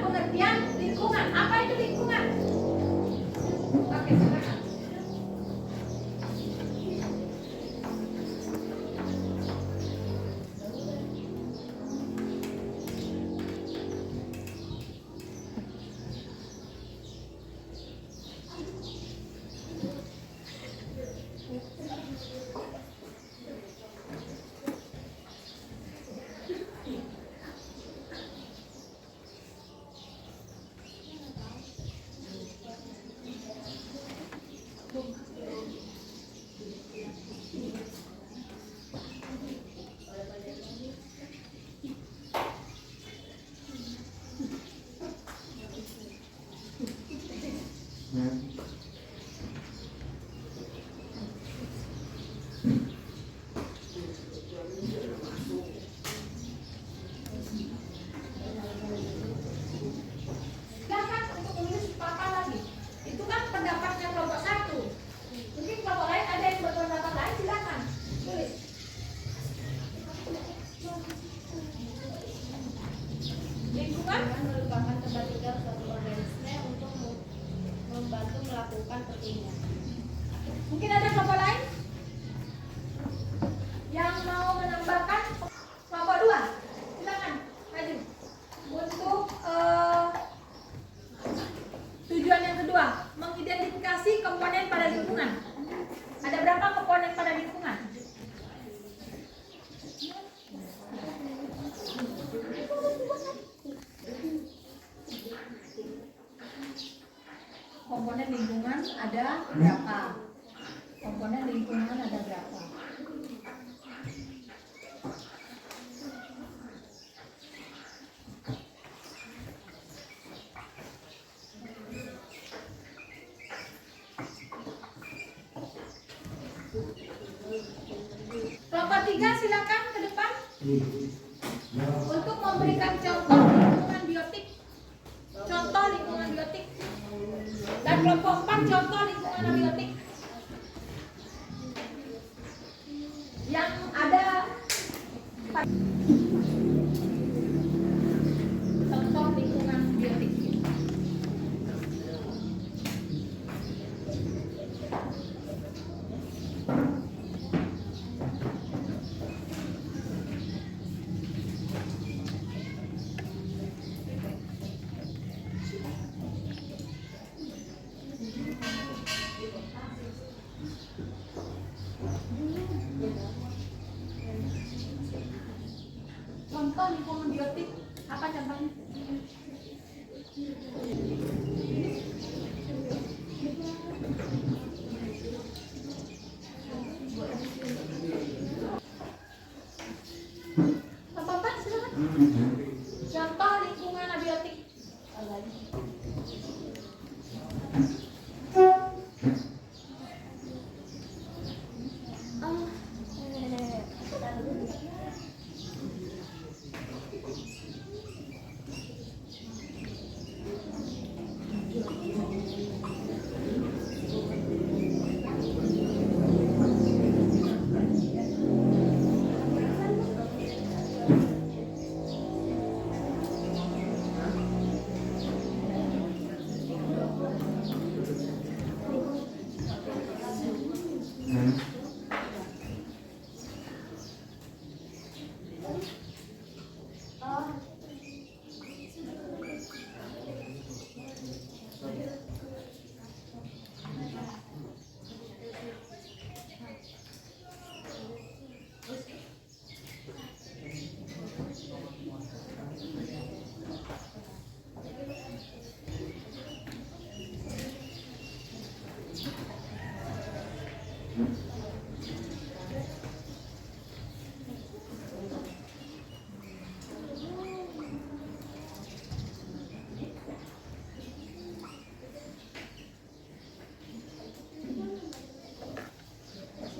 pengertian lingkungan. Apa itu lingkungan? Oke, silakan. Silakan untuk menulis papan lagi. Itu kan pendapatnya kelompok satu. Mungkin kelompok lain ada yang berpendapat lain, silakan tulis. Lingkungan Merupakan tempat tinggal suatu organisme untuk membantu melakukan pertumbuhan. mungkin ada kelompok lain yang mau menambahkan. Kelompok dua, silakan maju untuk tujuan yang kedua, mengidentifikasi komponen pada lingkungan. Ada berapa komponen pada lingkungan? Komponen lingkungan ada berapa? Komponen lingkungan ada berapa? Kelompok tiga silakan ke depan untuk memberikan contoh lingkungan biotik. Contoh lingkungan biotik. Dan kelompok 4 contoh lingkungan abiotik yang ada contoh lingkungan biotik.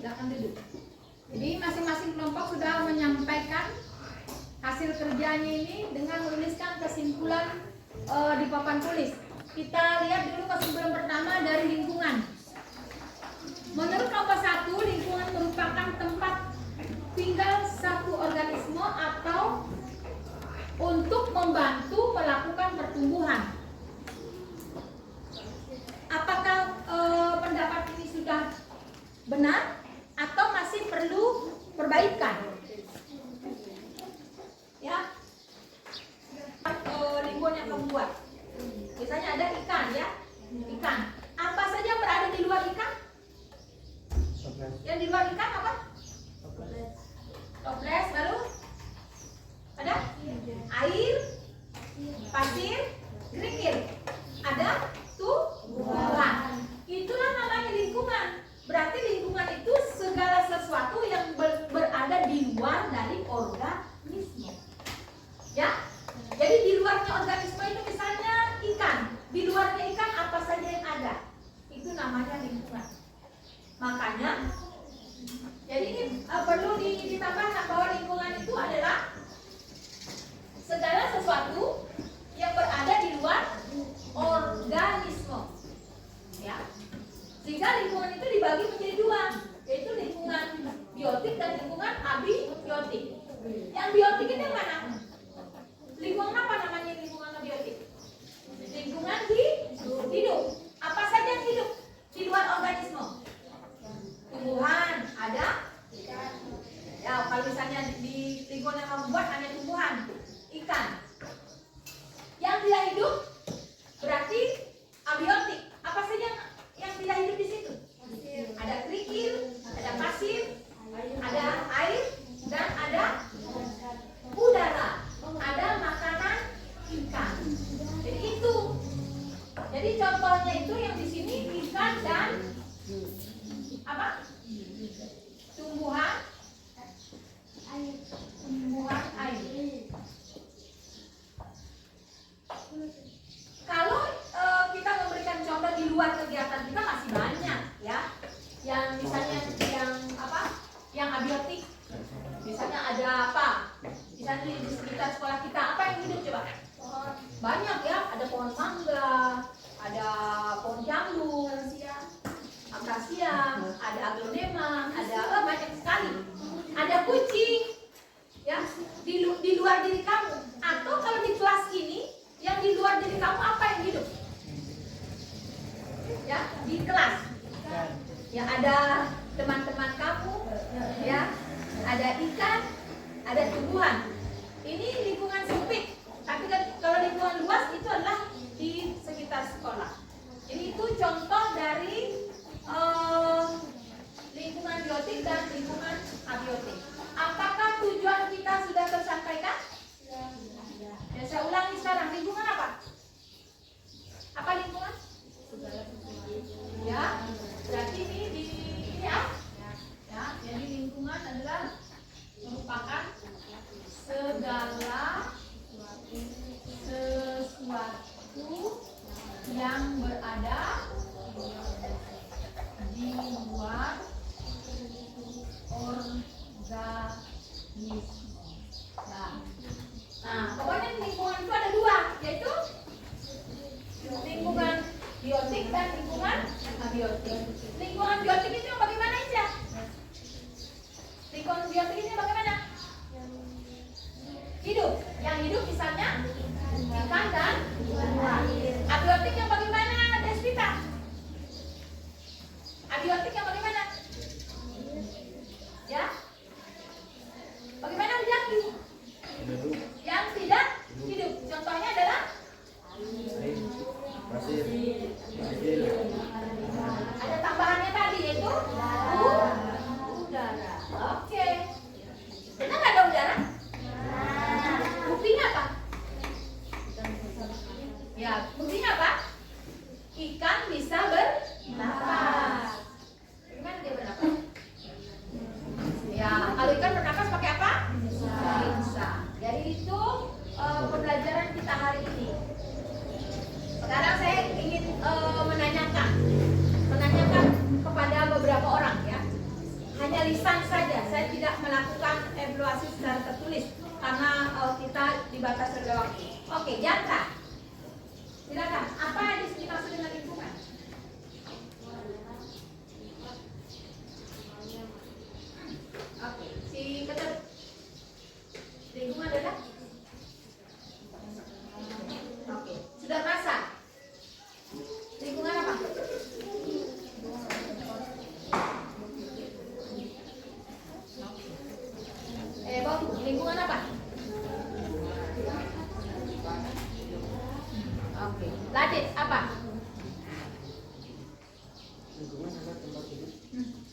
Silakan duduk. Jadi masing-masing kelompok sudah menyampaikan hasil kerjanya ini dengan menuliskan kesimpulan di papan tulis. Kita lihat dulu kesimpulan pertama dari lingkungan. Menurut kelompok 1, lingkungan merupakan tempat tinggal satu organisme atau untuk membantu melakukan pertumbuhan. Apakah pendapat ini sudah benar atau masih perlu perbaikan? Ya, lingkungan yang kamu buat. Misalnya ada ikan, ya, ikan. Apa saja yang berada di luar ikan? Yang di luar ikan apa? Toples, lalu ada air, pasir, kerikil. Ada tumbuhan. Itulah namanya lingkungan. Berarti lingkungan itu segala sesuatu yang berada di luar dari organisme. Ya, jadi di luarnya organisme itu misalnya ikan. Di luarnya ikan apa saja yang ada, itu namanya lingkungan. Makanya, jadi ini perlu ditambahkan bahwa lingkungan itu adalah segala sesuatu yang berada di luar organisme. Ya. Sehingga lingkungan itu dibagi menjadi dua, yaitu lingkungan biotik dan lingkungan abiotik. Yang biotik itu yang mana? Lingkungan apa namanya lingkungan abiotik? Lingkungan hidup. Apa saja yang hidup di luar organisme? Tumbuhan ada. Ya, kalau misalnya di lingkungan yang kamu buat hanya tumbuhan, ikan. Yang tidak hidup berarti abiotik. Apa saja yang tidak hidup di situ? Ada kerikil, ada pasir, ada air, dan ada udara. Ada makanan ikan. Jadi itu. Jadi contohnya itu yang di sini ikan dan apa? Tumbuhan air. Kalau kita memberikan contoh di luar kegiatan kita masih banyak, ya. Yang misalnya yang apa? Yang abiotik. Misalnya ada apa? Misalnya di sekitar sekolah kita apa yang hidup coba? Banyak, ya. Ada pohon mangga, ada pohon jambu, akasia, ada aglonema, ada banyak sekali. Ada kucing, ya, di luar diri kamu. Atau kalau di kelas ini, yang di luar diri kamu apa yang hidup? Ya, di kelas. Ya, ada teman-teman kamu, ya, ada ikan, ada tumbuhan. Ini lingkungan sempit. Tapi kalau lingkungan luas itu adalah di sekitar sekolah. Jadi itu contoh dari lingkungan biotik dan lingkungan abiotik. Apakah tujuan kita sudah tersampaikan? Ya, saya ulangi sekarang. Lingkungan apa? Apa lingkungan? Ya, berarti ini ya. Ya, jadi lingkungan adalah merupakan segala sesuatu yang berada di luar organisme. Nah, pokoknya lingkungan itu ada dua, yaitu lingkungan biotik dan lingkungan abiotik. Lingkungan biotik itu yang bagaimana aja? Lingkungan biotik ini bagaimana? Hidup. Yang hidup misalnya ikan dan buah. Abiotik yang bagaimana, Desvita? Abiotik yang bagaimana? Ya? Bagaimana Ujaki? Yang tidak hidup. Contohnya adalah ada tambahannya tadi yaitu udara. Oke. Benar nggak ada udara? Buktinya apa? Ya, buktinya apa? Ikan bisa bernapas. Gimana dia bernapas? Ya, kalau ikan bernapas pakai apa? Bisa. Jadi itu pembelajaran kita hari ini. Sekarang saya ingin menanyakan kepada beberapa orang ya. Hanya lisan saja. Saya tidak melakukan evaluasi secara tertulis karena kita dibatasi oleh waktu. Oke, Janta. Silakan. Apa yang dimaksud dengan lingkungan? Oke, si Ketut. Lingkungan adalah? Oke, sudah merasa? Lingkungan apa? Bang, lingkungan apa? Oke, Ladit apa?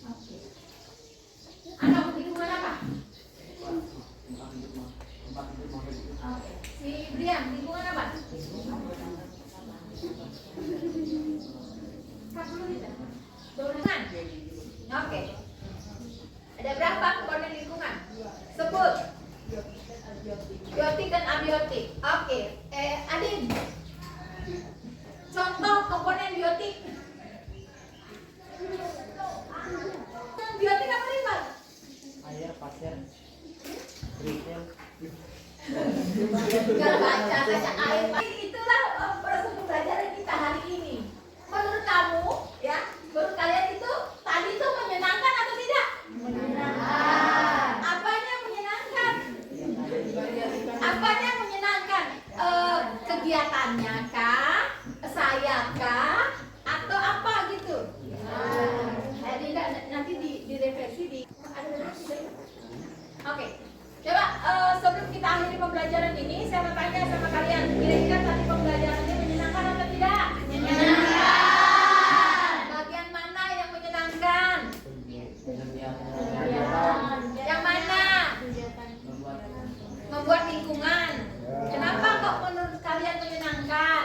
Oke. Anak lingkungan apa? Oke. Si Brian, lingkungan apa? 40 liter. Lingkungan. Oke. Ada berapa komponen lingkungan? Sebut. Biotik dan abiotik. Oke. Adin. Contoh komponen biotik. Biotik apa nih, Pak? Air, pasir, kerikil. Gak baca air. Itulah proses pembelajaran kita hari ini. Menurut kamu, ya, menurut kalian itu tadi itu menyenangkan atau tidak? Menyenangkan. Apanya menyenangkan? Apanya menyenangkan? Kegiatannya kah? Saya kah? Atau apa gitu? Nanti direfleksi di. Oke. Coba sebelum kita akhiri pembelajaran ini, saya mau tanya sama kalian, kira-kira tadi pembelajarannya menyenangkan atau tidak? Menyenangkan. Bagian mana yang menyenangkan? Yang mana? Membuat lingkungan. Kenapa kok menurut kalian menyenangkan?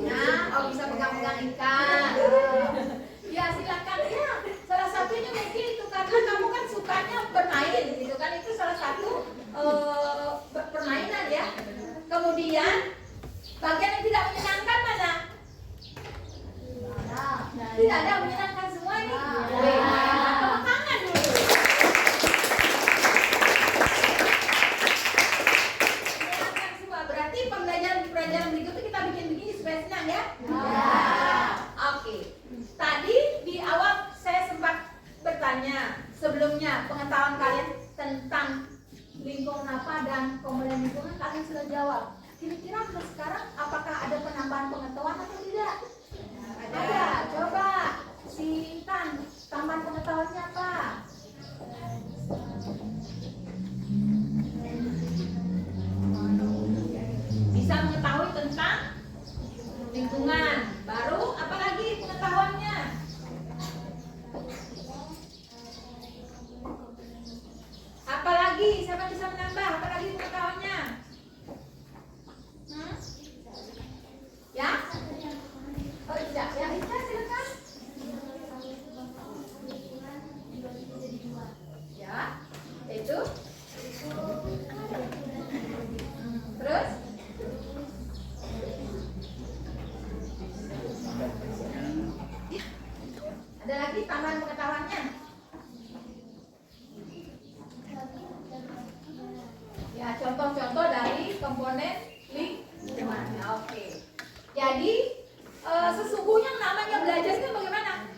Nah, bisa pegang-pegang ikan. Ya silakan ya. Salah satunya mungkin itu karena kamu kan sukanya bermain, gitu kan? Itu salah satu permainan ya. Kemudian bagian yang tidak menyenangkan mana? Tidak ada menyenangkan semua ini. Tepuk tangan dulu. Menyenangkan semua. Berarti pembelajaran berikutnya kita bikin begini supaya senang ya. Oke. Tadi di awal saya sempat bertanya sebelumnya pengetahuan kalian tentang lingkungan apa dan komponen lingkungan kalian sudah jawab. Kira-kira sekarang apakah ada penambahan pengetahuan atau tidak? Ada. Coba si Intan, tambahan pengetahuannya apa? Bisa mengetahui tentang lingkungan. Baru apalagi pengetahuannya? Apalagi siapa bisa menambah? Apalagi pengetahuannya? Ya? Oh tidak, ya Ika silakan. Ya, itu. Terus? tambahan pengetahuannya? Ya, contoh-contoh dari komponen lingkungan. Ya, oke. Jadi sesungguhnya namanya belajar itu bagaimana?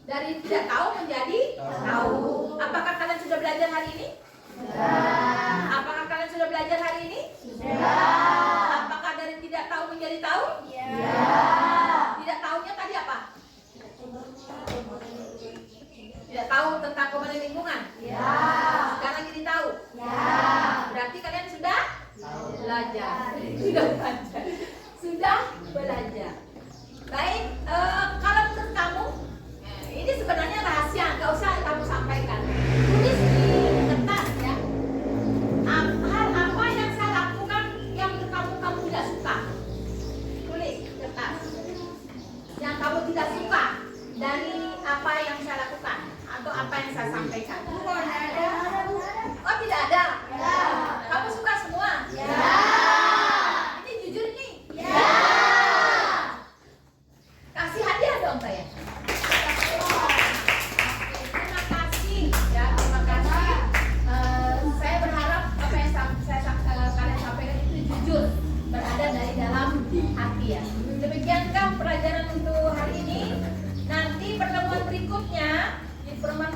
Dari tidak tahu menjadi tahu. Apakah kalian sudah belajar hari ini? Sudah. Apakah kalian sudah belajar hari ini? Sudah. Apakah dari tidak tahu menjadi tahu? Ya. Tidak tahunya tadi apa? Tidak tahu tentang komponen lingkungan? Ya. Sekarang jadi tahu? Ya. Berarti kalian sudah belajar. Sudah belajar. Sudah belajar. Baik, kalau menurut kamu, ini sebenarnya rahasia, nggak usah kamu sampaikan. Tulis di kertas ya. Hal apa yang saya lakukan yang menurut kamu tidak suka? Tulis di kertas. Yang kamu tidak suka dari apa yang saya lakukan atau apa yang saya sampaikan. Oh, tidak ada. Ya. Kamu suka semua? Ya. Ini jujur nih. Ya. Kasih hadiah dong saya. Terima kasih ya, terima kasih. Saya berharap apa yang kalian sampaikan itu jujur, berada dari dalam hati ya. Demikiankah pelajaran untuk hari ini? Nanti pertemuan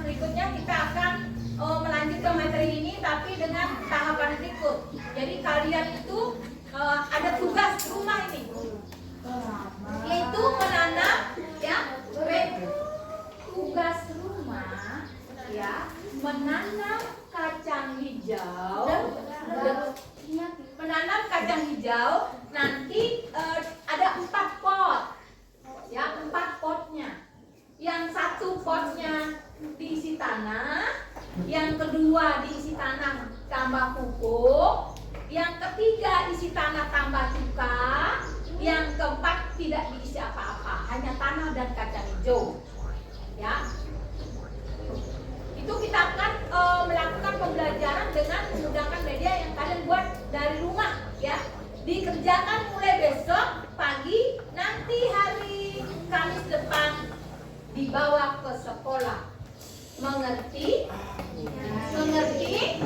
berikutnya kita akan melanjutkan materi ini tapi dengan tahapan berikut. Jadi kalian itu ada tugas rumah ini, yaitu menanam ya, tugas rumah ya, menanam kacang hijau. Menanam kacang hijau nanti ada 4 pot ya, 4 potnya. Yang satu potnya diisi tanah, yang kedua diisi tanah tambah pupuk, yang ketiga isi tanah tambah cuka, yang keempat tidak diisi apa-apa, hanya tanah dan kacang hijau ya. Itu kita akan melakukan pembelajaran dengan menggunakan media yang kalian buat dari rumah ya. Dikerjakan mulai besok pagi, nanti hari Kamis depan dibawa ke sekolah. Mengerti? Mengerti?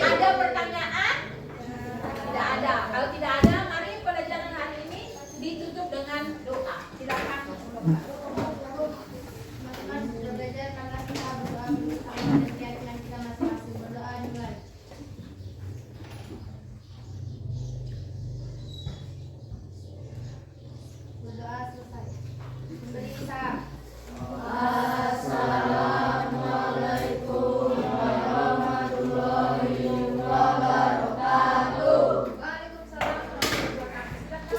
Ada pertanyaan? Tidak ada. Kalau tidak ada, mari pelajaran hari ini ditutup dengan doa. Silakan. Teman-teman sudah belajar, maka kita berdoa bersama dan keyakinan kita masing-masing. Berdoa dimulai. Berdoa selesai. Memberi salam. Assalamualaikum warahmatullahi wabarakatuh. Waalaikumsalam warahmatullahi wabarakatuh.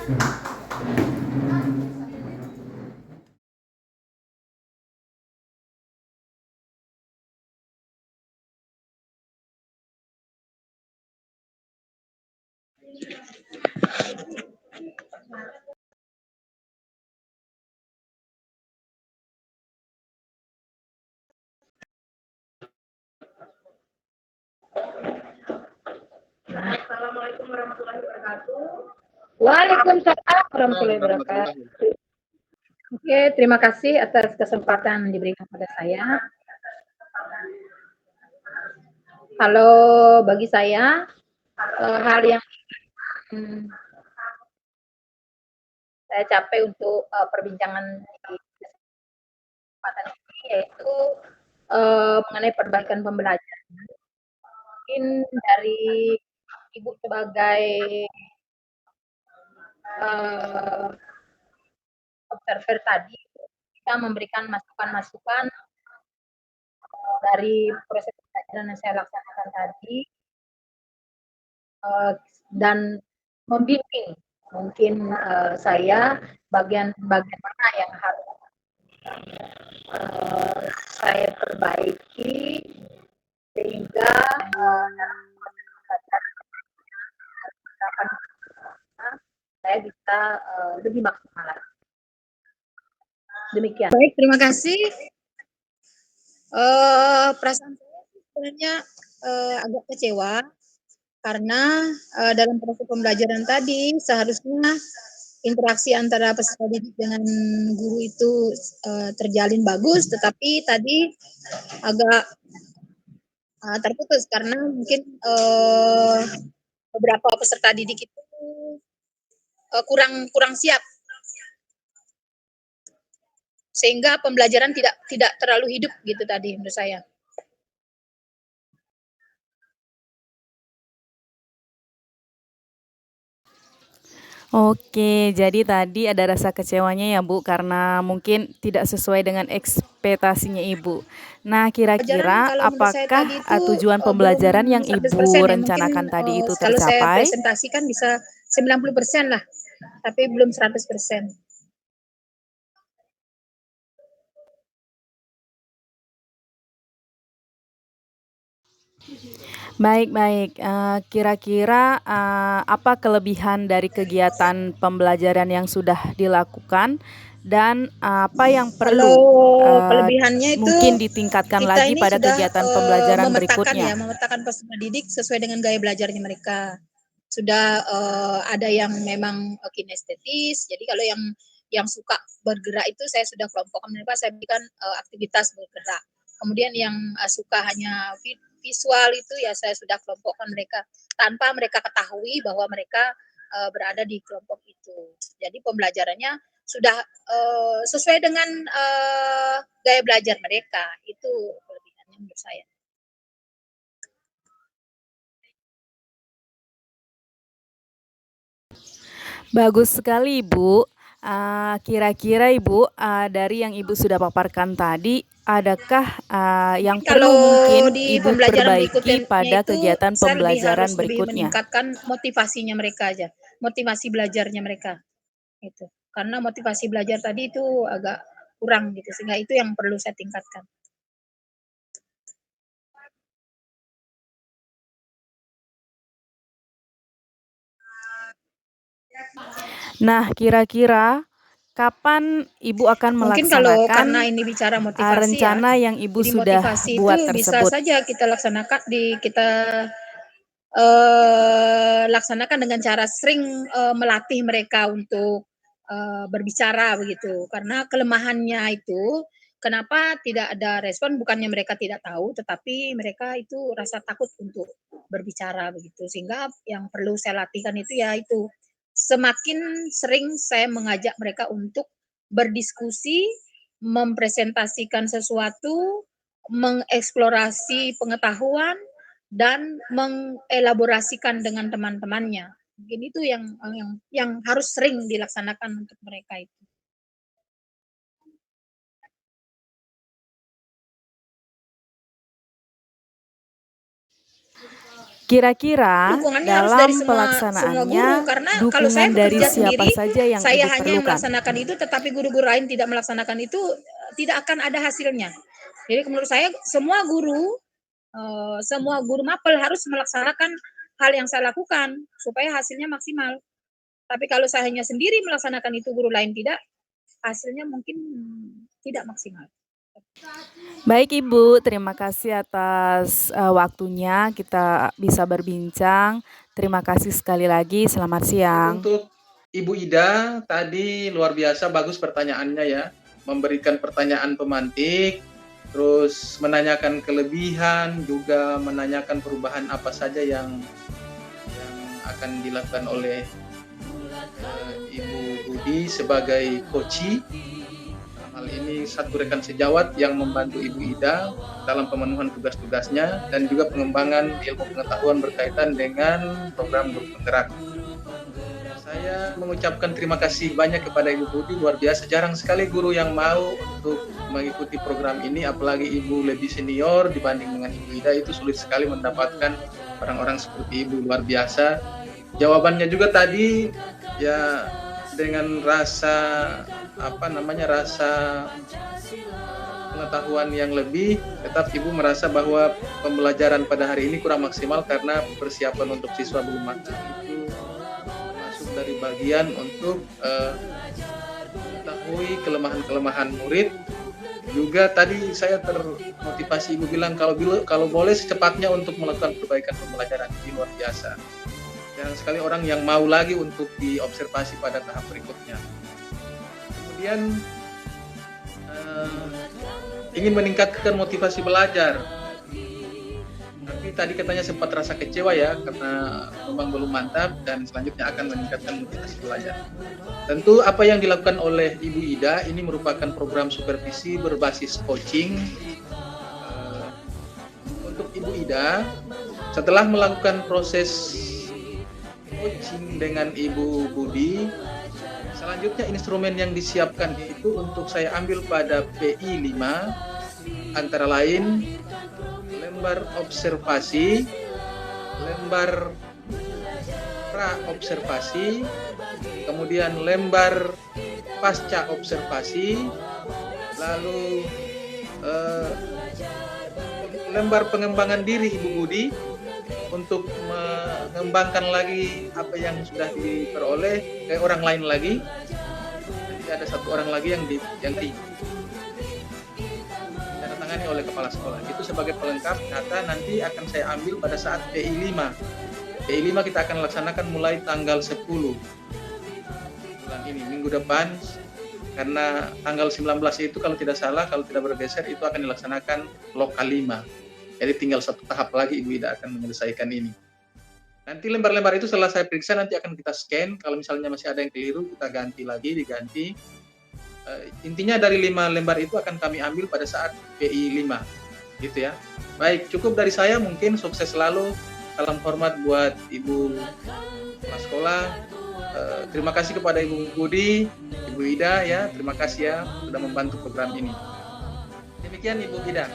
Assalamualaikum warahmatullahi wabarakatuh. Waalaikumsalam warahmatullahi wabarakatuh. Oke, terima kasih atas kesempatan yang diberikan pada saya. Kalau bagi saya, hal yang saya capai untuk perbincangan di kesempatan ini yaitu mengenai perbaikan pembelajaran. Mungkin dari Ibu sebagai observer tadi, kita memberikan masukan-masukan dari proses pembelajaran yang saya laksanakan tadi, dan membimbing mungkin saya bagian mana yang harus saya perbaiki sehingga dalam proses pembelajaran saya bisa lebih maksimal lagi. Demikian. Baik, terima kasih. Perasaan saya sebenarnya agak kecewa karena dalam proses pembelajaran tadi seharusnya interaksi antara peserta didik dengan guru itu terjalin bagus, tetapi tadi agak terputus karena mungkin beberapa peserta didik itu kurang siap, sehingga pembelajaran tidak terlalu hidup gitu tadi menurut saya. Oke, jadi tadi ada rasa kecewanya ya Bu, karena mungkin tidak sesuai dengan ekspektasinya Ibu. Nah, kira-kira Kalau menurut saya apakah tadi itu tujuan pembelajaran belum yang 100% Ibu ya, rencanakan mungkin tadi itu kalau saya tercapai? presentasikan bisa 90% lah, tapi belum 100%. Baik-baik, kira-kira apa kelebihan dari kegiatan pembelajaran yang sudah dilakukan dan apa yang Kalau perlu kelebihannya itu mungkin ditingkatkan kita lagi ini pada sudah kegiatan pembelajaran berikutnya? memetakan peserta didik sesuai dengan gaya belajarnya mereka. Sudah ada yang memang kinestetis, jadi kalau yang suka bergerak itu saya sudah kelompokkan mereka, saya berikan aktivitas bergerak. Kemudian yang suka hanya visual itu ya saya sudah kelompokkan mereka tanpa mereka ketahui bahwa mereka berada di kelompok itu. Jadi pembelajarannya sudah sesuai dengan gaya belajar mereka. Itu kelebihannya menurut saya. Bagus sekali Ibu. Kira-kira Ibu, dari yang Ibu sudah paparkan tadi, adakah yang perlu Kalau mungkin di Ibu pembelajaran perbaiki berikutnya pada itu kegiatan saya pembelajaran harus lebih berikutnya? meningkatkan motivasinya mereka aja, motivasi belajarnya mereka itu. Karena motivasi belajar tadi itu agak kurang gitu, sehingga itu yang perlu saya tingkatkan. Nah, kira-kira kapan Ibu akan Mungkin kalau karena melaksanakan ini bicara motivasi ya, rencana yang Ibu jadi sudah motivasi itu buat bisa tersebut? saja kita laksanakan laksanakan dengan cara sering melatih mereka untuk berbicara begitu. Karena kelemahannya itu kenapa tidak ada respon, bukannya mereka tidak tahu, tetapi mereka itu rasa takut untuk berbicara begitu. Sehingga yang perlu saya latihkan itu ya itu, semakin sering saya mengajak mereka untuk berdiskusi, mempresentasikan sesuatu, mengeksplorasi pengetahuan, dan mengelaborasikan dengan teman-temannya. Mungkin itu yang harus sering dilaksanakan untuk mereka itu. Kira-kira Dukungannya harus dari dalam semua guru, pelaksanaannya karena kalau saya dukungan dari bekerja siapa sendiri, saja yang saya Ibu hanya yang perlukan? melaksanakan itu, tetapi guru-guru lain tidak melaksanakan itu, tidak akan ada hasilnya. Jadi menurut saya semua guru mapel harus melaksanakan hal yang saya lakukan supaya hasilnya maksimal. Tapi kalau saya hanya sendiri melaksanakan itu, guru lain tidak, hasilnya mungkin tidak maksimal. Baik Ibu, terima kasih atas waktunya kita bisa berbincang. Terima kasih sekali lagi, selamat siang. Untuk Ibu Ida, tadi luar biasa bagus pertanyaannya ya. Memberikan pertanyaan pemantik, terus menanyakan kelebihan, juga menanyakan perubahan apa saja yang akan dilakukan oleh Ibu Budi sebagai coach. Dalam hal ini satu rekan sejawat yang membantu Ibu Ida dalam pemenuhan tugas-tugasnya dan juga pengembangan ilmu pengetahuan berkaitan dengan program guru penggerak. Saya mengucapkan terima kasih banyak kepada Ibu Budi, luar biasa. Jarang sekali guru yang mau untuk mengikuti program ini, apalagi Ibu lebih senior dibanding dengan Ibu Ida, itu sulit sekali mendapatkan orang-orang seperti Ibu, luar biasa. Jawabannya juga tadi ya dengan rasa rasa pengetahuan yang lebih, tetap Ibu merasa bahwa pembelajaran pada hari ini kurang maksimal karena persiapan untuk siswa belum matang. Itu masuk dari bagian untuk mengetahui kelemahan-kelemahan murid. Juga tadi saya termotivasi Ibu bilang kalau boleh secepatnya untuk melakukan perbaikan pembelajaran, ini luar biasa. jarang sekali orang yang mau lagi untuk diobservasi pada tahap berikutnya. Kemudian ingin meningkatkan motivasi belajar, tapi tadi katanya sempat rasa kecewa ya karena memang belum mantap, dan selanjutnya akan meningkatkan motivasi belajar. Tentu apa yang dilakukan oleh Ibu Ida ini merupakan program supervisi berbasis coaching. Untuk Ibu Ida, setelah melakukan proses coaching dengan Ibu Budi, selanjutnya instrumen yang disiapkan itu untuk saya ambil pada PI 5, antara lain lembar observasi, lembar pra-observasi, kemudian lembar pasca observasi, lalu lembar pengembangan diri Ibu Budi untuk mengembangkan lagi apa yang sudah diperoleh ke orang lain lagi. Jadi ada satu orang lagi yang ditandatangani oleh kepala sekolah. Itu sebagai pelengkap data nanti akan saya ambil pada saat PI 5. PI 5 kita akan laksanakan mulai tanggal 10 bulan ini, minggu depan. Karena tanggal 19 itu kalau tidak salah, kalau tidak bergeser itu akan dilaksanakan lokal 5. Jadi tinggal satu tahap lagi Ibu Ida akan menyelesaikan ini. Nanti lembar-lembar itu setelah saya periksa nanti akan kita scan. Kalau misalnya masih ada yang keliru kita diganti. Intinya dari 5 lembar itu akan kami ambil pada saat PI 5. Gitu ya. Baik, cukup dari saya, mungkin sukses selalu. Salam hormat buat Ibu kepala sekolah. Terima kasih kepada Ibu Budi, Ibu Ida ya. Terima kasih ya sudah membantu program ini. Demikian Ibu Ida.